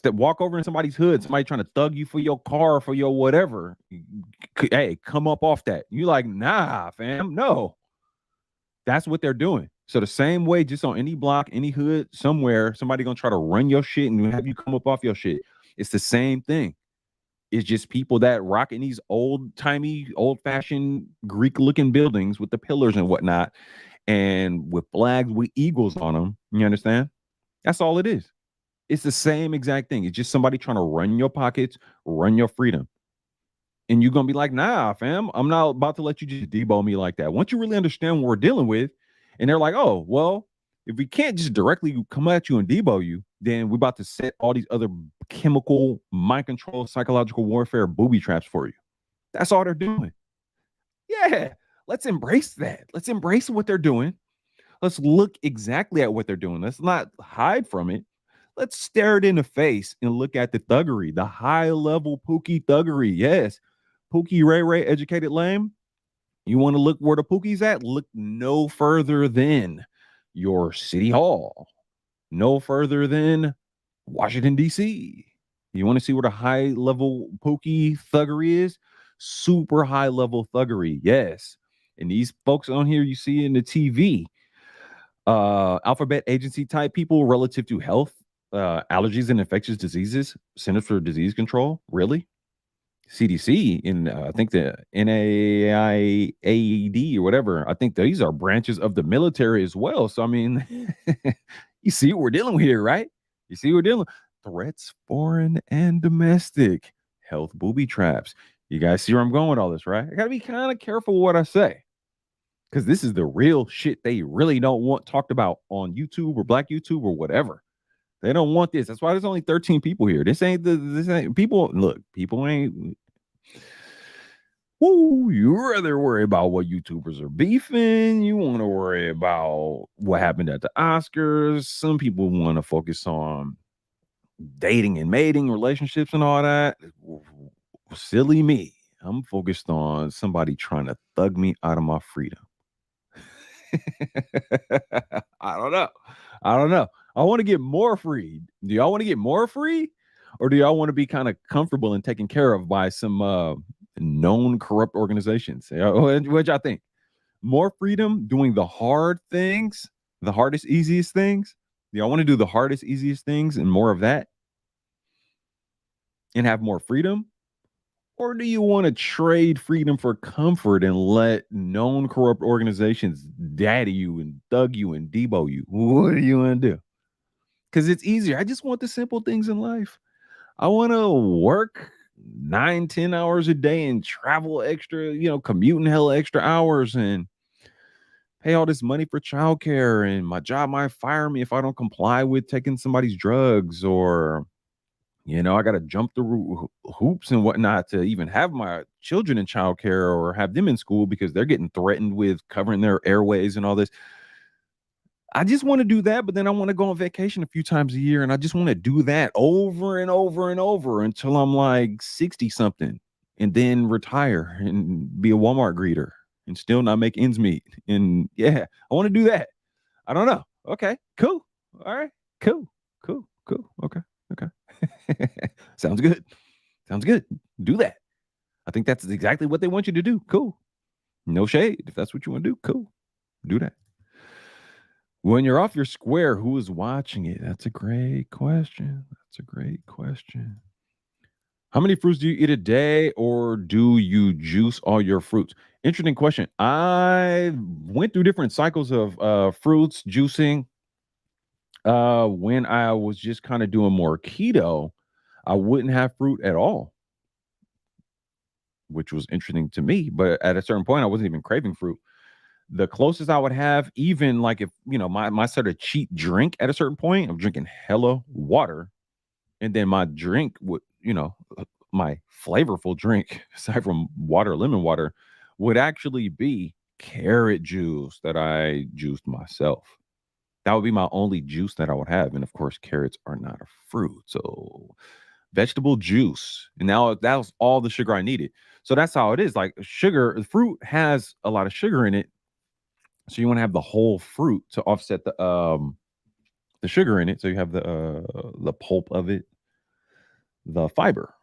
walk over in somebody's hood, somebody trying to thug you for your car, for your whatever. Hey, come up off that. You like, nah, fam, no. That's what they're doing. So the same way, just on any block, any hood, somewhere, somebody gonna try to run your shit and have you come up off your shit. It's the same thing. It's just people that rock in these old-timey, old-fashioned Greek-looking buildings with the pillars and whatnot, and with flags with eagles on them. You understand? That's all it is. It's the same exact thing. It's just somebody trying to run your pockets, run your freedom. And you're gonna be like, nah, fam, I'm not about to let you just debo me like that. Once you really understand what we're dealing with, and they're like, oh, well, if we can't just directly come at you and debo you, then we're about to set all these other chemical, mind control, psychological warfare booby traps for you. That's all they're doing. Yeah, let's embrace that. Let's embrace what they're doing. Let's look exactly at what they're doing. Let's not hide from it. Let's stare it in the face and look at the thuggery, the high level Pookie thuggery. Yes. Pookie Ray Ray educated lame. You want to look where the Pookie's at? Look no further than your city hall, no further than Washington, D.C. You want to see where the high level Pookie thuggery is? Super high level thuggery. Yes. And these folks on here you see in the TV, alphabet agency type people relative to health, allergies and infectious diseases, Centers for Disease Control. Really? CDC in I think the NAIAD or whatever. I think these are branches of the military as well. So I mean, you see what we're dealing with here, right? You see what we're dealing with. Threats, foreign and domestic, health booby traps. You guys see where I'm going with all this, right? I gotta be kind of careful with what I say. Because this is the real shit they really don't want talked about on YouTube or Black YouTube or whatever. They don't want this. That's why there's only 13 people here. This ain't people. Look, people ain't. Woo, you rather worry about what YouTubers are beefing. You want to worry about what happened at the Oscars. Some people want to focus on dating and mating, relationships, and all that. Silly me. I'm focused on somebody trying to thug me out of my freedom. I don't know. I don't know. I want to get more free. Do y'all want to get more free? Or do y'all want to be kind of comfortable and taken care of by some known corrupt organizations? What y'all think? More freedom doing the hard things, the hardest, easiest things? Do y'all want to do the hardest, easiest things and more of that? And have more freedom? Or do you want to trade freedom for comfort and let known corrupt organizations daddy you and thug you and debo you? What do you want to do? Because it's easier. I just want the simple things in life. I want to work 9, 10 hours a day and travel extra, commuting hell extra hours and pay all this money for childcare. And my job might fire me if I don't comply with taking somebody's drugs, or I got to jump through hoops and whatnot to even have my children in childcare or have them in school because they're getting threatened with covering their airways and all this. I just want to do that, but then I want to go on vacation a few times a year, and I just want to do that over and over and over until I'm like 60 something, and then retire and be a Walmart greeter and still not make ends meet. And yeah, I want to do that. I don't know. Okay, cool. All right, cool. Okay. Sounds good. Do that. I think that's exactly what they want you to do. Cool. No shade. If that's what you want to do, cool. Do that. When you're off your square, who is watching it? That's a great question. How many fruits do you eat a day, or do you juice all your fruits? Interesting question. I went through different cycles of fruits juicing. When I was just kind of doing more keto, I wouldn't have fruit at all, which was interesting to me. But at a certain point, I wasn't even craving fruit. The closest I would have, even like if, my sort of cheat drink at a certain point, I'm drinking hella water. And then my drink would, my flavorful drink, aside from water, lemon water, would actually be carrot juice that I juiced myself. That would be my only juice that I would have. And of course, carrots are not a fruit. So vegetable juice. And now that was all the sugar I needed. So that's how it is. Like fruit has a lot of sugar in it. So you want to have the whole fruit to offset the sugar in it. So you have the pulp of it, the fiber.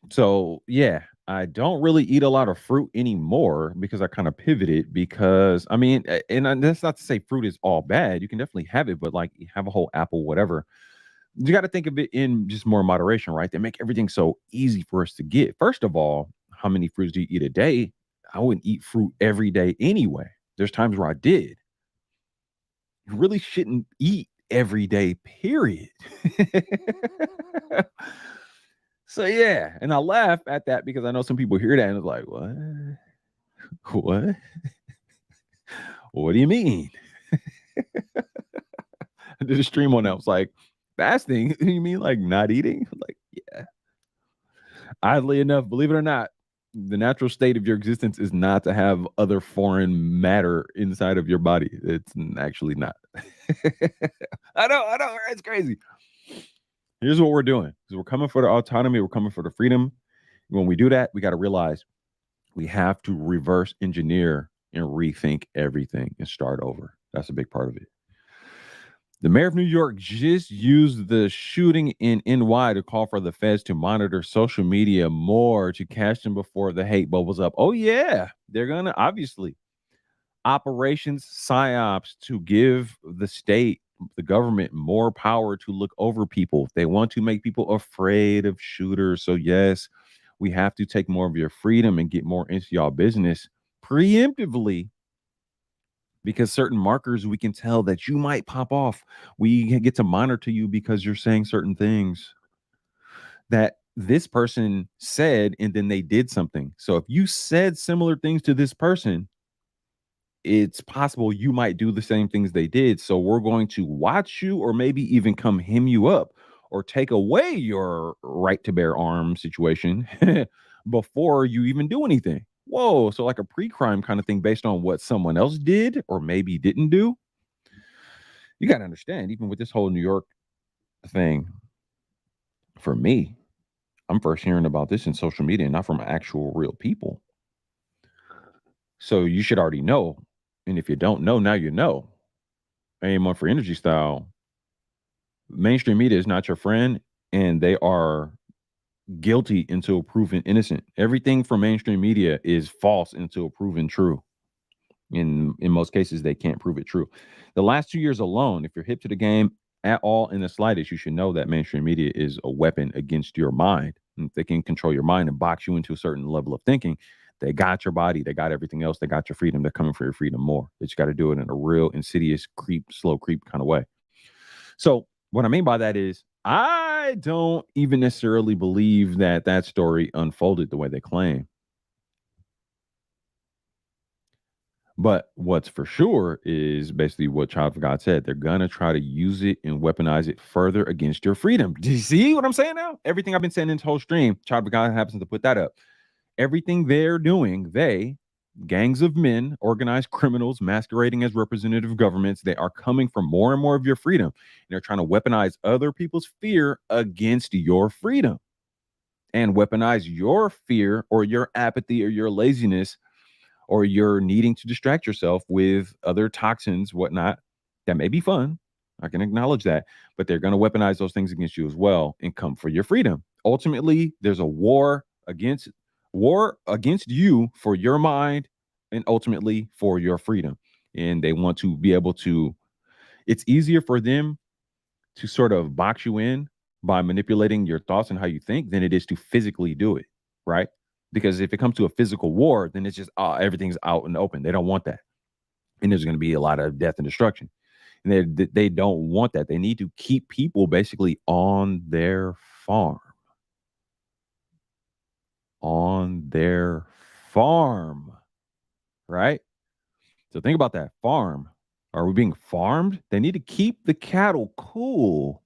So yeah, I don't really eat a lot of fruit anymore because I kind of pivoted. Because I mean, that's not to say fruit is all bad. You can definitely have it, but like you have a whole apple, whatever. You got to think of it in just more moderation, right? They make everything so easy for us to get. First of all, how many fruits do you eat a day? I wouldn't eat fruit every day anyway. There's times where I did. You really shouldn't eat every day, period. So yeah, and I laugh at that because I know some people hear that and it's like, what? What? What do you mean? I did a stream on that. I was like, fasting? You mean like not eating? Like, yeah. Oddly enough, believe it or not, the natural state of your existence is not to have other foreign matter inside of your body. It's actually not. I know. It's crazy. Here's what we're doing. Because we're coming for the autonomy. We're coming for the freedom. When we do that, we got to realize we have to reverse engineer and rethink everything and start over. That's a big part of it. The mayor of New York just used the shooting in NY to call for the feds to monitor social media more to catch them before the hate bubbles up. Oh, yeah. They're going to, obviously, operations psyops to give the state, the government, more power to look over people. They want to make people afraid of shooters. So, yes, we have to take more of your freedom and get more into y'all business preemptively. Because certain markers, we can tell that you might pop off. We get to monitor you because you're saying certain things that this person said and then they did something. So if you said similar things to this person, it's possible you might do the same things they did. So we're going to watch you, or maybe even come hem you up or take away your right to bear arms situation before you even do anything. Whoa. So like a pre-crime kind of thing based on what someone else did or maybe didn't do. You got to understand, even with this whole New York thing, for me, I'm first hearing about this in social media, not from actual real people. So you should already know. And if you don't know, now you know. Aim on for energy style. Mainstream media is not your friend, and they are guilty until proven innocent. Everything from mainstream media is false until proven true. In most cases, they can't prove it true. The last 2 years alone, if you're hip to the game at all in the slightest, you should know that mainstream media is a weapon against your mind. If they can control your mind and box you into a certain level of thinking, they got your body, they got everything else, they got your freedom. They're coming for your freedom more. They just got to do it in a real insidious slow creep kind of way. So what I mean by that is I don't even necessarily believe that story unfolded the way they claim. But what's for sure is basically what Child of God said. They're going to try to use it and weaponize it further against your freedom. Do you see what I'm saying now? Everything I've been saying in this whole stream, Child of God happens to put that up. Everything they're doing, gangs of men, organized criminals masquerading as representative governments, they are coming for more and more of your freedom. And they're trying to weaponize other people's fear against your freedom and weaponize your fear or your apathy or your laziness or you're needing to distract yourself with other toxins, whatnot, that may be fun. I can acknowledge that, but they're going to weaponize those things against you as well and come for your freedom. Ultimately, there's a war against you for your mind and ultimately for your freedom. And they want to be able to, it's easier for them to sort of box you in by manipulating your thoughts and how you think than it is to physically do it, right? Because if it comes to a physical war, then it's just everything's out in the open. They don't want that. And there's going to be a lot of death and destruction. And they don't want that. They need to keep people basically on their farm. On their farm, right? So think about that. Farm. Are we being farmed? They need to keep the cattle cool.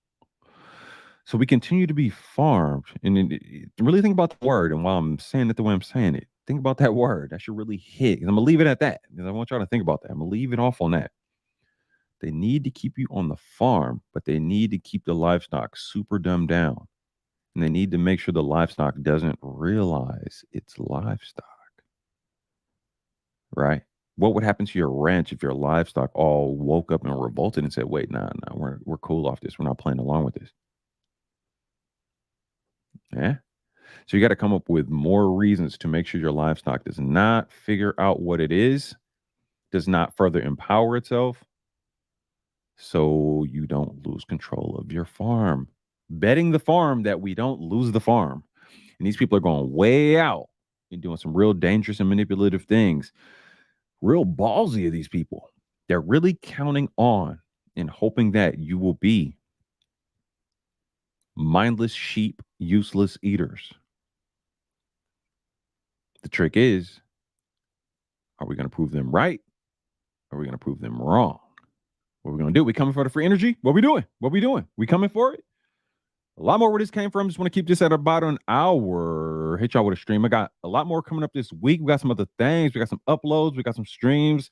So we continue to be farmed. And really think about the word. And while I'm saying it the way I'm saying it, think about that word. That should really hit. I'm going to leave it at that because I want y'all to think about that. I'm going to leave it off on that. They need to keep you on the farm, but they need to keep the livestock super dumbed down. And they need to make sure the livestock doesn't realize it's livestock. Right? What would happen to your ranch if your livestock all woke up and revolted and said, wait, nah, we're cool off this. We're not playing along with this. Yeah. So you got to come up with more reasons to make sure your livestock does not figure out what it is, does not further empower itself, so you don't lose control of your farm. Betting the farm that we don't lose the farm. And these people are going way out and doing some real dangerous and manipulative things. Real ballsy of these people. They're really counting on and hoping that you will be mindless sheep, useless eaters. The trick is, are we going to prove them right? Or are we going to prove them wrong? What are we going to do? We coming for the free energy? What we doing? We coming for it? A lot more where this came from. Just want to keep this at about an hour. Hit y'all with a stream. I got a lot more coming up this week. We got some other things. We got some uploads. We got some streams.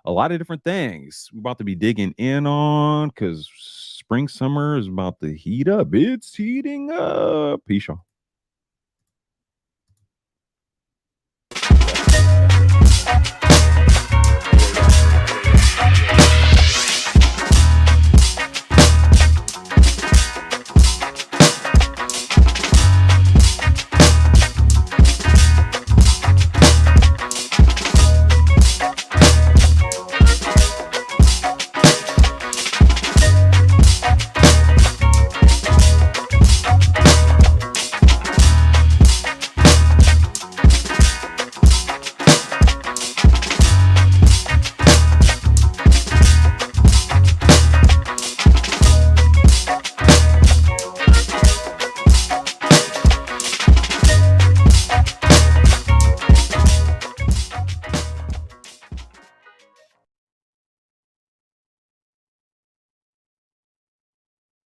A lot of different things we're about to be digging in on because spring, summer is about to heat up. It's heating up. Peace, y'all.